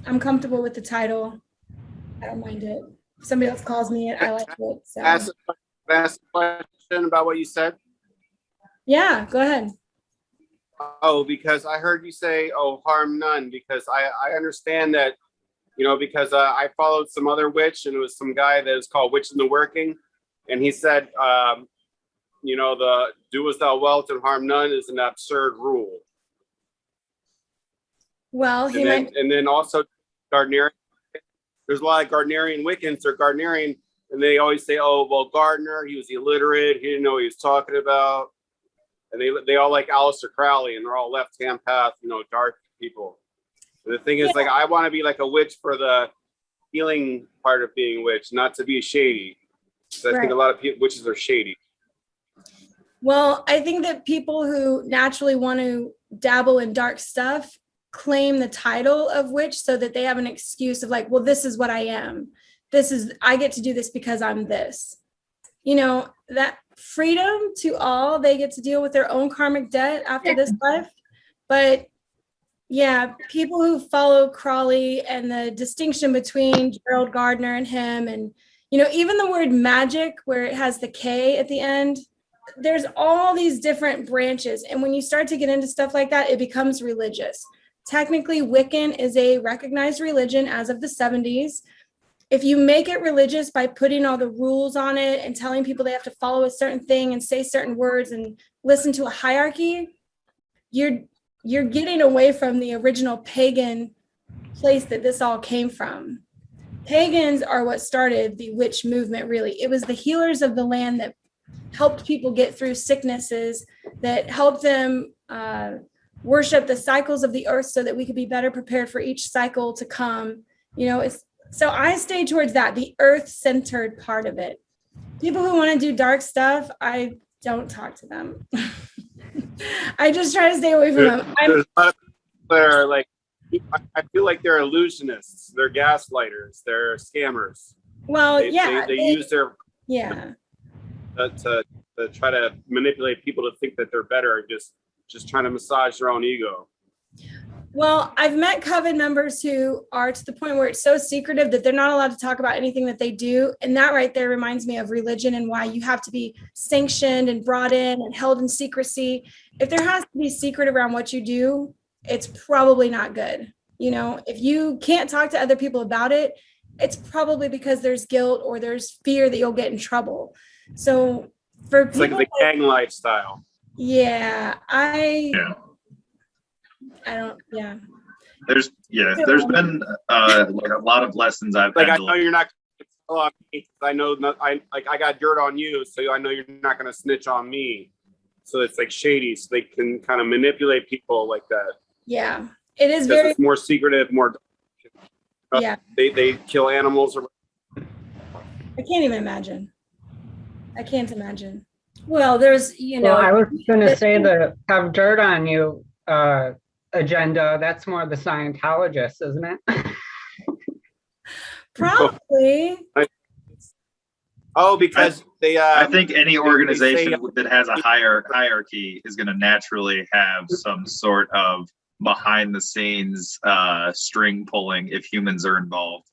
Speaker 1: I'm comfortable with the title. I don't mind it. If somebody else calls me it, I like it. So.
Speaker 3: Ask a question about what you said.
Speaker 1: Yeah, go ahead.
Speaker 3: Oh, because I heard you say, "Oh, harm none." Because I understand that, because I followed some other witch, and it was some guy that was called Witch in the Working, and he said, the "do as thou wilt and harm none" is an absurd rule.
Speaker 1: Well,
Speaker 3: and then also Gardnerian. There's a lot of Gardnerian Wiccans or Gardnerian, and they always say, "Oh, well, Gardner, he was illiterate. He didn't know what he was talking about." And they all like Aleister Crowley, and they're all left-hand path, dark people. And the thing is, like, I want to be like a witch for the healing part of being a witch, not to be shady. So I think a lot of witches are shady.
Speaker 1: Well, I think that people who naturally want to dabble in dark stuff claim the title of witch so that they have an excuse of like, well, this is what I am. I get to do this because I'm this. That freedom to all, they get to deal with their own karmic debt after this life. But yeah, people who follow Crawley and the distinction between Gerald Gardner and him, and even the word magic where it has the K at the end, there's all these different branches. And when you start to get into stuff like that, it becomes religious. Technically, Wiccan is a recognized religion as of the 70s. If you make it religious by putting all the rules on it and telling people they have to follow a certain thing and say certain words and listen to a hierarchy, you're getting away from the original pagan place that this all came from. Pagans are what started the witch movement, really. It was the healers of the land that helped people get through sicknesses, that helped them worship the cycles of the earth so that we could be better prepared for each cycle to come. So I stay towards that, the earth-centered part of it. People who want to do dark stuff, I don't talk to them. I just try to stay away from them.
Speaker 3: There's a lot of people that are like, I feel like they're illusionists, they're gaslighters, they're scammers.
Speaker 1: Well,
Speaker 3: they use their to try to manipulate people to think that they're better, just trying to massage their own ego.
Speaker 1: Well, I've met coven members who are to the point where it's so secretive that they're not allowed to talk about anything that they do. And that right there reminds me of religion and why you have to be sanctioned and brought in and held in secrecy. If there has to be secret around what you do, it's probably not good. If you can't talk to other people about it, it's probably because there's guilt or there's fear that you'll get in trouble. So for people,
Speaker 3: it's like the gang lifestyle.
Speaker 1: Yeah, I don't. Yeah.
Speaker 4: There's been like a lot of lessons I've
Speaker 3: like
Speaker 4: had.
Speaker 3: I know you're not gonna tell on me. I know I got dirt on you, so I know you're not gonna snitch on me. So it's like shady, so they can kind of manipulate people like that.
Speaker 1: Yeah, it is very
Speaker 3: it's more secretive, more.
Speaker 1: Yeah.
Speaker 3: They kill animals.
Speaker 1: I can't even imagine. I can't imagine.
Speaker 2: Well, there's,
Speaker 5: Well, I was going to say the have dirt on you agenda. That's more the Scientologists, isn't it?
Speaker 1: Probably.
Speaker 3: Oh, because they.
Speaker 4: I think any organization that has a hierarchy is going to naturally have some sort of behind the scenes string pulling if humans are involved.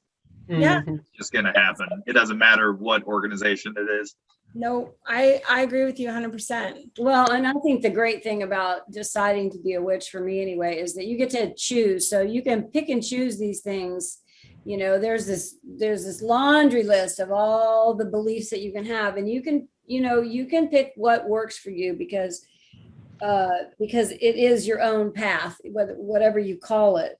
Speaker 1: Yeah.
Speaker 4: It's just going to happen. It doesn't matter what organization it is.
Speaker 1: No, I agree with you 100%.
Speaker 2: Well, and I think the great thing about deciding to be a witch, for me anyway, is that you get to choose. So you can pick and choose these things. There's this laundry list of all the beliefs that you can have, and you can pick what works for you because it is your own path, whatever you call it.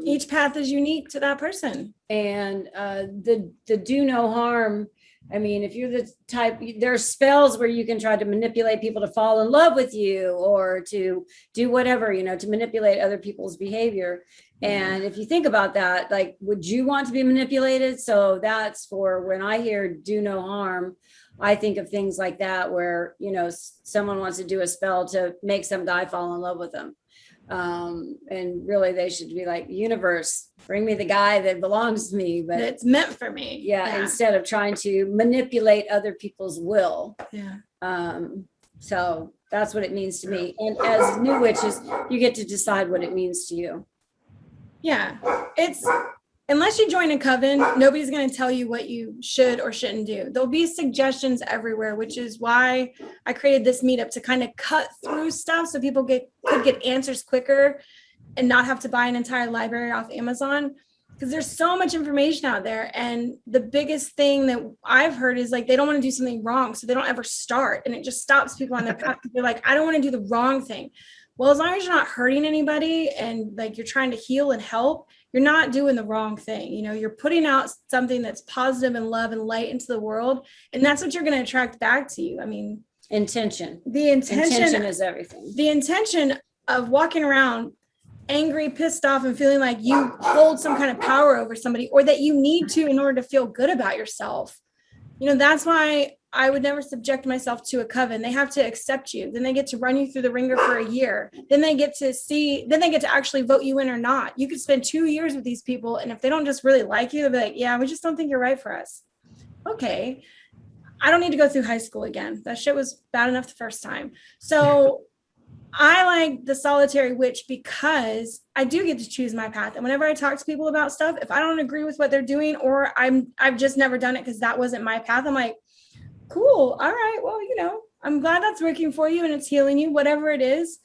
Speaker 1: Each path is unique to that person.
Speaker 2: And the do no harm I mean, if you're the type, there are spells where you can try to manipulate people to fall in love with you or to do whatever, to manipulate other people's behavior. And if you think about that, like, would you want to be manipulated? So that's for when I hear do no harm, I think of things like that where, someone wants to do a spell to make some guy fall in love with them. And really they should be like, universe, bring me the guy that belongs to me, but
Speaker 1: it's meant for me.
Speaker 2: Yeah, instead of trying to manipulate other people's will.
Speaker 1: Yeah.
Speaker 2: So that's what it means to me. And as new witches, you get to decide what it means to you.
Speaker 1: Yeah, it's unless you join a coven, nobody's going to tell you what you should or shouldn't do. There'll be suggestions everywhere, which is why I created this meetup to kind of cut through stuff so people could get answers quicker and not have to buy an entire library off Amazon, because there's so much information out there. And the biggest thing that I've heard is like they don't want to do something wrong, so they don't ever start, and it just stops people on their path. They're like, I don't want to do the wrong thing. Well, as long as you're not hurting anybody and like you're trying to heal and help, you're not doing the wrong thing. You're putting out something that's positive and love and light into the world. And that's what you're going to attract back to you. I mean,
Speaker 2: intention.
Speaker 1: The intention
Speaker 2: is everything.
Speaker 1: The intention of walking around angry, pissed off, and feeling like you hold some kind of power over somebody, or that you need to in order to feel good about yourself. That's why I would never subject myself to a coven. They have to accept you. Then they get to run you through the ringer for a year. Then they get to actually vote you in or not. You could spend 2 years with these people, and if they don't just really like you, they'll be like, yeah, we just don't think you're right for us. Okay. I don't need to go through high school again. That shit was bad enough the first time. So I like the solitary witch because I do get to choose my path. And whenever I talk to people about stuff, if I don't agree with what they're doing, or I've just never done it because that wasn't my path, I'm like, cool. All right. Well, I'm glad that's working for you and it's healing you, whatever it is.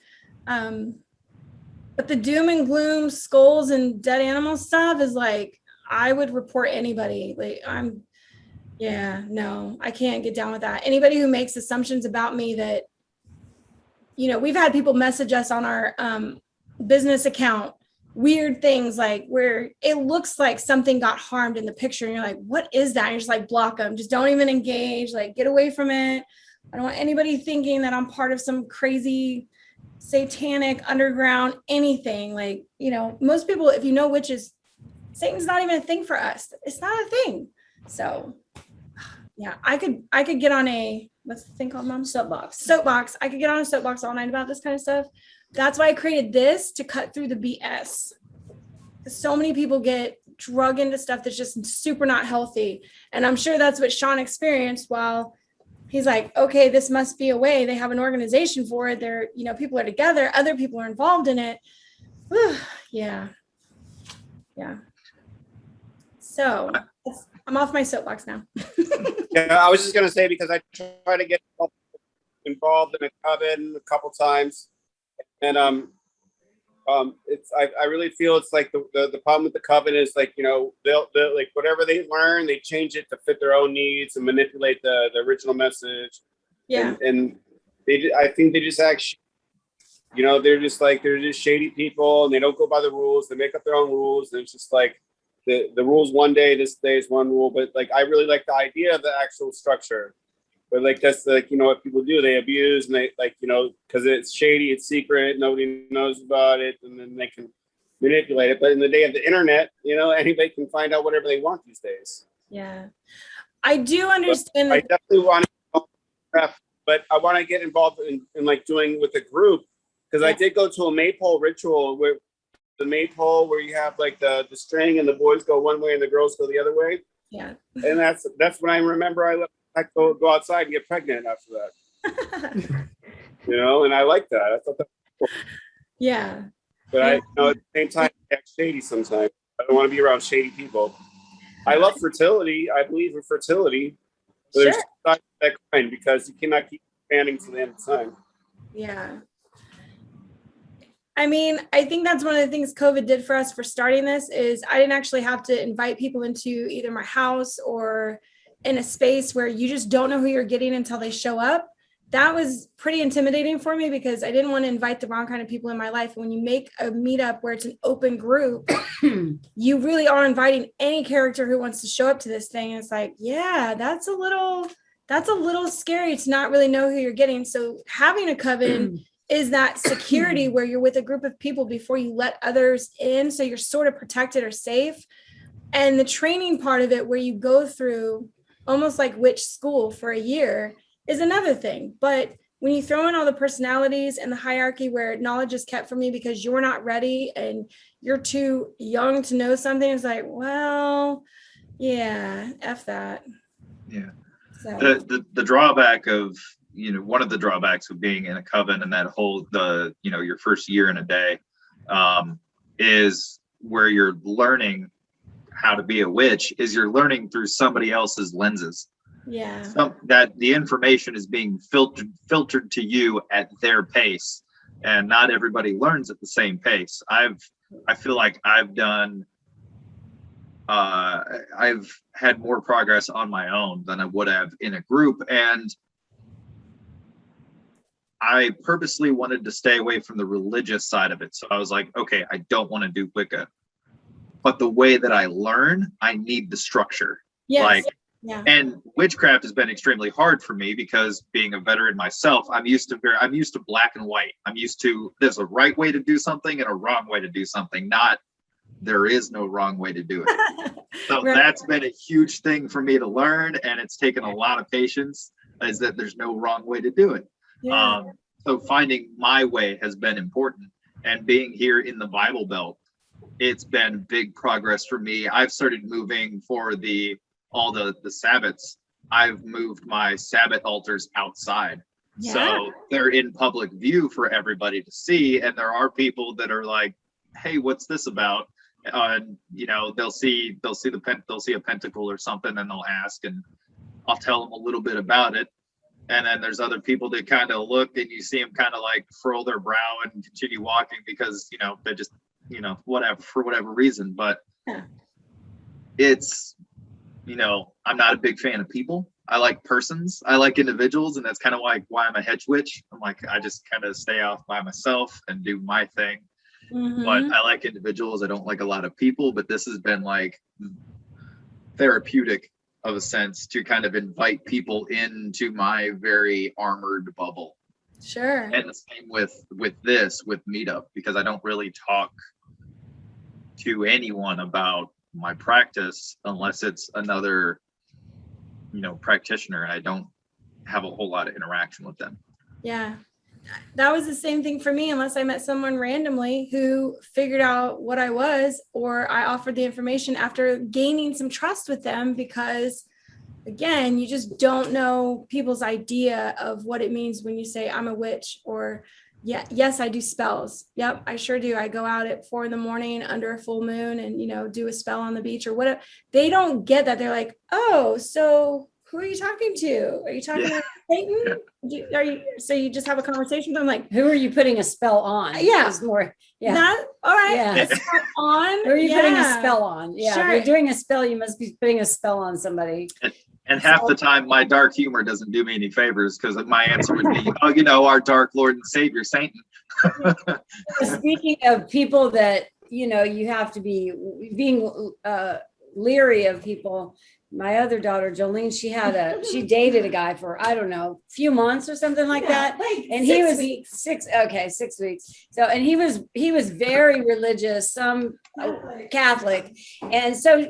Speaker 1: But the doom and gloom, skulls and dead animal stuff is like, I would report anybody. Like no, I can't get down with that. Anybody who makes assumptions about me that, we've had people message us on our business account, weird things like where it looks like something got harmed in the picture. And you're like, what is that? And you're just like, block them. Just don't even engage. Like, get away from it. I don't want anybody thinking that I'm part of some crazy satanic underground anything. Like, most people, if you know witches, Satan's not even a thing for us. It's not a thing. So yeah, I could get on a, what's the thing called, Mom? Soapbox. I could get on a soapbox all night about this kind of stuff. That's why I created this, to cut through the BS. So many people get drug into stuff that's just super not healthy. And I'm sure that's what Sean experienced while he's like, okay, this must be a way. They have an organization for it. They're, people are together. Other people are involved in it. Yeah. So I'm off my soapbox now.
Speaker 3: Yeah, I was just going to say, because I try to get involved in a coven a couple times. And it's I really feel it's like the problem with the coven is like, they'll like whatever they learn, they change it to fit their own needs and manipulate the original message.
Speaker 1: Yeah.
Speaker 3: And I think they just act, they're just shady people, and they don't go by the rules. They make up their own rules. And it's just like the rules one day, this day is one rule, but like I really like the idea of the actual structure. But like that's like, what people do, they abuse, and they like, because it's shady, it's secret, nobody knows about it, and then they can manipulate it. But in the day of the internet, anybody can find out whatever they want these days.
Speaker 1: Yeah, I do understand.
Speaker 3: I definitely want to, but I want to get involved in like doing with a group, because I did go to a maypole ritual where the maypole where you have like the string and the boys go one way and the girls go the other way.
Speaker 1: Yeah,
Speaker 3: and that's when I remember I go outside and get pregnant after that. And I like that. I thought that was cool.
Speaker 1: Yeah.
Speaker 3: But I, at the same time, I act shady sometimes. I don't want to be around shady people. I love fertility. I believe in fertility. But there's not that kind, because you cannot keep expanding to the end of time.
Speaker 1: Yeah. I mean, I think that's one of the things COVID did for us for starting this is I didn't actually have to invite people into either my house or in a space where you just don't know who you're getting until they show up. that was pretty intimidating for me because I didn't want to invite the wrong kind of people in my life. When you make a meetup where it's an open group, you really are inviting any character who wants to show up to this thing. And it's like, yeah, that's a little scary to not really know who you're getting. So having a coven is that security where you're with a group of people before you let others in. So you're sort of protected or safe. And the training part of it, where you go through almost like witch school for a year, is another thing. But when you throw in all the personalities and the hierarchy where knowledge is kept from you because you're not ready and you're too young to know something, it's like, well, yeah, F that.
Speaker 4: Yeah.
Speaker 1: So
Speaker 4: The drawback of, one of the drawbacks of being in a coven and that whole, your first year and a day, is where you're learning how to be a witch, is you're learning through somebody else's lenses.
Speaker 1: yeah.
Speaker 4: That the information is being filtered to you at their pace, and not everybody learns at the same pace. I feel like I've had more progress on my own than I would have in a group, and I purposely wanted to stay away from the religious side of it. So I was like, okay, I don't want to do Wicca, but the way that I learn, I need the structure.
Speaker 1: Yes.
Speaker 2: Yeah.
Speaker 4: And witchcraft has been extremely hard for me because being a veteran myself, I'm used to black and white. I'm used to, there's a right way to do something and a wrong way to do something, not there is no wrong way to do it. So
Speaker 1: Right.
Speaker 4: That's been a huge thing for me to learn, and it's taken a lot of patience, is that there's no wrong way to do it.
Speaker 1: Yeah.
Speaker 4: So finding my way has been important, and being here in the Bible Belt, it's been big progress for me. I've started moving for all the Sabbats. I've moved my Sabbat altars outside.
Speaker 1: Yeah.
Speaker 4: So they're in public view for everybody to see. And there are people that are like, hey, what's this about? And they'll see a pentacle or something, and they'll ask, and I'll tell them a little bit about it. And then there's other people that kind of look, and you see them kind of like furl their brow and continue walking because, they just, whatever, for whatever reason. But
Speaker 1: Yeah.
Speaker 4: it's, I'm not a big fan of people. I like persons. I like individuals. And that's kind of why I'm a hedge witch. I'm like, I just kind of stay off by myself and do my thing.
Speaker 1: Mhm.
Speaker 4: But I like individuals. I don't like a lot of people, but this has been like therapeutic of a sense to kind of invite people into my very armored bubble.
Speaker 1: Sure.
Speaker 4: And the same with Meetup, because I don't really talk to anyone about my practice unless it's another, practitioner, and I don't have a whole lot of interaction with them.
Speaker 1: Yeah. That was the same thing for me, unless I met someone randomly who figured out what I was, or I offered the information after gaining some trust with them, because again, you just don't know people's idea of what it means when you say I'm a witch, or yes, I do spells. Yep, I sure do. I go out at 4 a.m. under a full moon and, do a spell on the beach or whatever. They don't get that. They're like, oh, so who are you talking to? Are you talking to Satan? So you just have a conversation with them, like,
Speaker 2: Who are you putting a spell on?
Speaker 1: Yeah.
Speaker 2: Is more. Yeah.
Speaker 1: that, all right,
Speaker 2: Yeah.
Speaker 1: let's start on.
Speaker 2: Who are you putting a
Speaker 1: Yeah.
Speaker 2: spell on? Yeah.
Speaker 1: Sure.
Speaker 2: If you're doing a spell, you must be putting a spell on somebody.
Speaker 4: And half the time, my dark humor doesn't do me any favors, because my answer would be, oh, our dark Lord and Savior, Satan.
Speaker 2: Speaking of people that, you have to be being leery of people. My other daughter, Jolene, she dated a guy for, I don't know, a few months or something like that. And he was 6 weeks. So, and he was very religious, some Catholic. And so,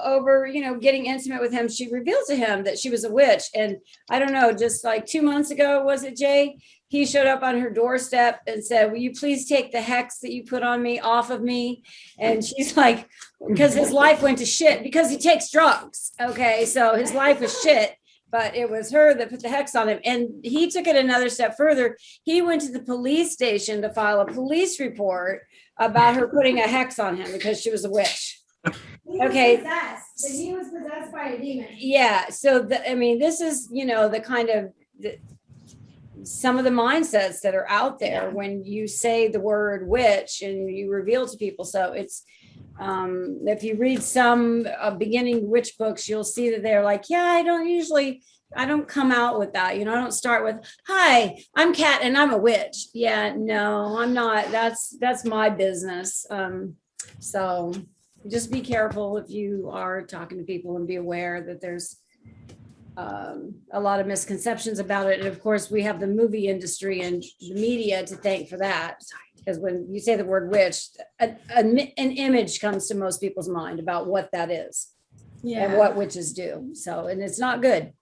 Speaker 2: over, getting intimate with him, she revealed to him that she was a witch. And I don't know, just like 2 months ago, was it, Jay? He showed up on her doorstep and said, will you please take the hex that you put on me off of me? And she's like, because his life went to shit because he takes drugs. Okay. So his life was shit, but it was her that put the hex on him. And he took it another step further. He went to the police station to file a police report about her putting a hex on him because she was a witch. Okay.
Speaker 1: He was possessed by a demon.
Speaker 2: Yeah. So, this is, the kind of some of the mindsets that are out there when you say the word witch and you reveal to people. So it's, if you read some beginning witch books, you'll see that they're like, yeah, I don't usually I don't come out with that. You know, I don't start with, hi, I'm Kat and I'm a witch. Yeah, no, I'm not. That's my business. So just be careful if you are talking to people, and be aware that there's a lot of misconceptions about it. And of course, we have the movie industry and the media to thank for that. Because when you say the word witch, an image comes to most people's mind about what that is and what witches do. So, and it's not good.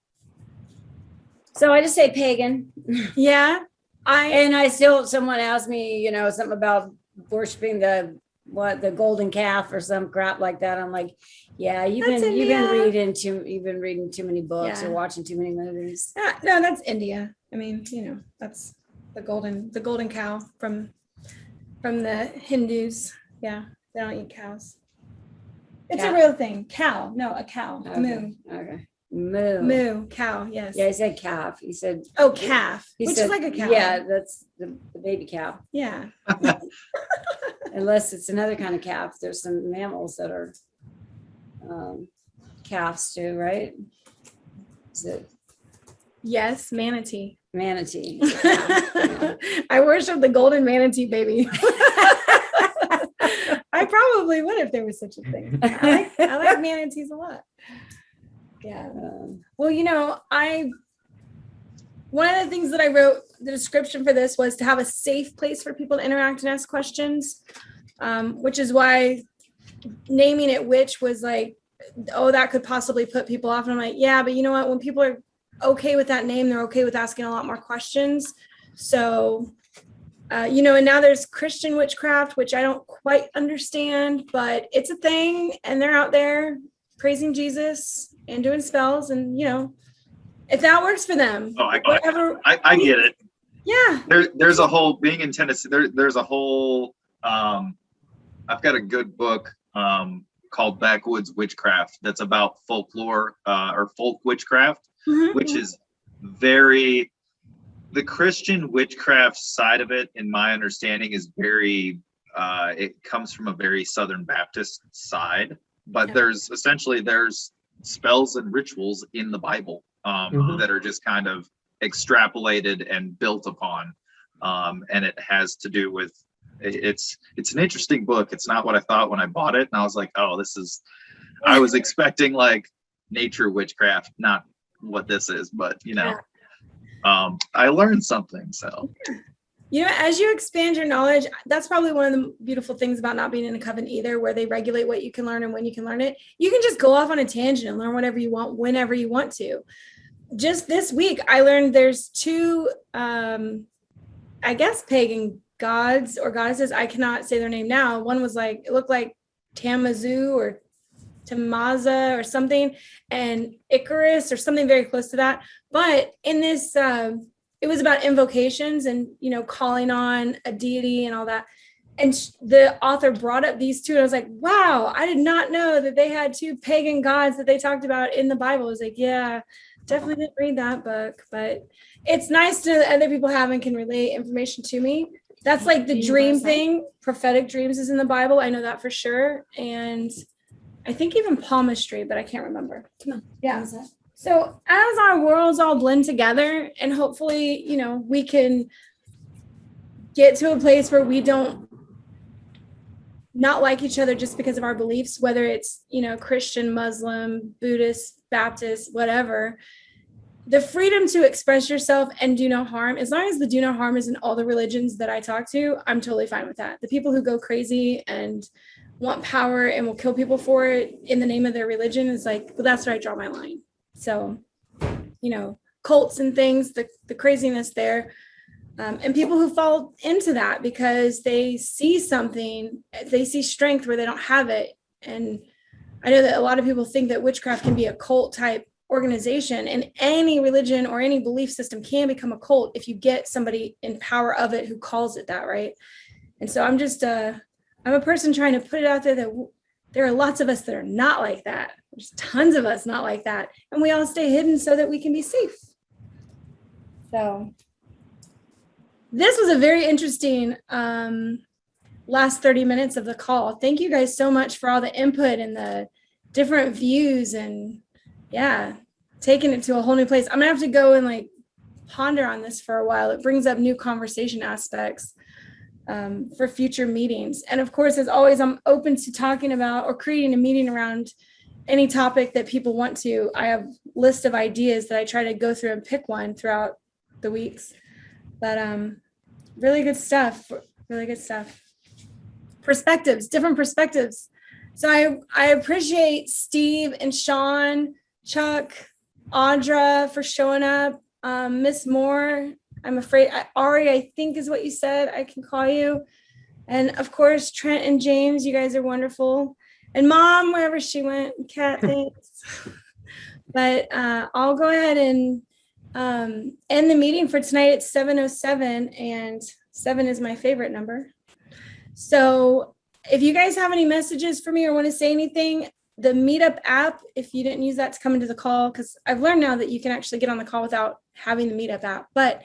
Speaker 2: So I just say pagan.
Speaker 1: Yeah.
Speaker 2: Someone asked me, you know, something about worshiping the golden calf or some crap like that. I'm like, yeah, you've been reading too many books or watching too many movies.
Speaker 1: No, that's India. I mean, you know, that's the golden cow from the Hindus. Yeah, they don't eat cows. It's a real thing. Cow. No, a cow.
Speaker 2: Okay.
Speaker 1: Moo.
Speaker 2: Okay.
Speaker 1: Moo. Cow. Yes.
Speaker 2: Yeah, he said calf. He said,
Speaker 1: oh, calf.
Speaker 2: Which
Speaker 1: is like a cow.
Speaker 2: Yeah, that's the baby cow.
Speaker 1: Yeah.
Speaker 2: Unless it's another kind of calf. There's some mammals that are calves too, right? Is it
Speaker 1: Yes, manatee.
Speaker 2: manatee?
Speaker 1: I worship the golden manatee baby. I probably would if there was such a thing. I like manatees a lot. Yeah. Well, you know, one of the things that I wrote, the description for this was to have a safe place for people to interact and ask questions, which is why naming it witch was like, oh, that could possibly put people off. And I'm like, yeah, but you know what? When people are okay with that name, they're okay with asking a lot more questions. So, you know, and now there's Christian witchcraft, which I don't quite understand, but it's a thing. And they're out there praising Jesus and doing spells. And, you know, if that works for them.
Speaker 4: Oh, I get it.
Speaker 1: Yeah.
Speaker 4: There's a whole, being in Tennessee, there's a whole, I've got a good book called Backwoods Witchcraft that's about folklore or folk witchcraft, which is very, the Christian witchcraft side of it, in my understanding, is very, it comes from a very Southern Baptist side, but there's spells and rituals in the Bible that are just kind of extrapolated and built upon. And it has to do with, it's an interesting book. It's not what I thought when I bought it. And I was like, oh, I was expecting like nature witchcraft, not what this is, but you know, I learned something. So,
Speaker 1: you know, as you expand your knowledge, that's probably one of the beautiful things about not being in a coven either, where they regulate what you can learn and when you can learn it. You can just go off on a tangent and learn whatever you want, whenever you want to. Just this week, I learned there's two, I guess, pagan gods or goddesses. I cannot say their name now. One was like, it looked like Tamazu or Tamaza or something, and Icarus or something very close to that. But in this, it was about invocations and, you know, calling on a deity and all that. And the author brought up these two, and I was like, wow, I did not know that they had two pagan gods that they talked about in the Bible. I was like, yeah, definitely didn't read that book, but it's nice to know that other people have and can relay information to me. That's like the dream thing. Prophetic dreams is in the Bible. I know that for sure. And I think even palmistry, but I can't remember. Come on. Yeah. So as our worlds all blend together, and hopefully, you know, we can get to a place where we don't not like each other just because of our beliefs, whether it's, you know, Christian, Muslim, Buddhist, Baptist, whatever. The freedom to express yourself and do no harm, as long as the do no harm is in all the religions that I talk to, I'm totally fine with that. The people who go crazy and want power and will kill people for it in the name of their religion is like, well, that's where I draw my line. So, you know, cults and things, the craziness there. And people who fall into that because they see something, they see strength where they don't have it. And I know that a lot of people think that witchcraft can be a cult type organization, and any religion or any belief system can become a cult if you get somebody in power of it who calls it that, right? And so I'm just I'm a person trying to put it out there that there are lots of us that are not like that. There's tons of us not like that, and we all stay hidden so that we can be safe. So this was a very interesting last 30 minutes of the call. Thank you guys so much for all the input and the different views, and yeah, taken it to a whole new place. I'm gonna have to go and like ponder on this for a while. It brings up new conversation aspects for future meetings. And of course, as always, I'm open to talking about or creating a meeting around any topic that people want to. I have a list of ideas that I try to go through and pick one throughout the weeks. But really good stuff. Really good stuff. Perspectives, different perspectives. So I appreciate Steve and Sean, Chuck, Audra for showing up. Miss Moore, I'm afraid, Ari, I think is what you said. I can call you. And of course, Trent and James, you guys are wonderful. And Mom, wherever she went, Kat, thanks. But I'll go ahead and end the meeting for tonight at 7:07, and 7 is my favorite number. So if you guys have any messages for me or want to say anything, the Meetup app, if you didn't use that to come into the call, because I've learned now that you can actually get on the call without having the Meetup app. But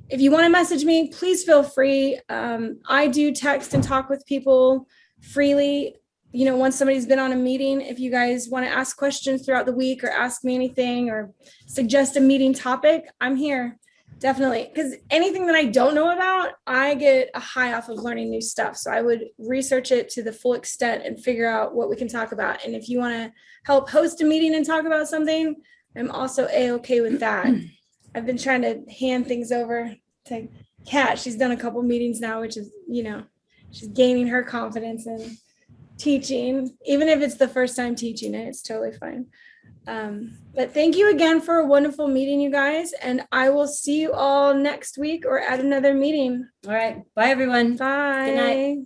Speaker 1: if you want to message me, please feel free. I do text and talk with people freely. You know, once somebody's been on a meeting, if you guys want to ask questions throughout the week or ask me anything or suggest a meeting topic, I'm here. Definitely. Because anything that I don't know about, I get a high off of learning new stuff. So I would research it to the full extent and figure out what we can talk about. And if you want to help host a meeting and talk about something, I'm also A-okay with that. I've been trying to hand things over to Kat. She's done a couple meetings now, which is, you know, she's gaining her confidence in teaching. Even if it's the first time teaching it, it's totally fine. But thank you again for a wonderful meeting, you guys. And I will see you all next week or at another meeting.
Speaker 2: All right. Bye, everyone.
Speaker 1: Bye.
Speaker 2: Good night.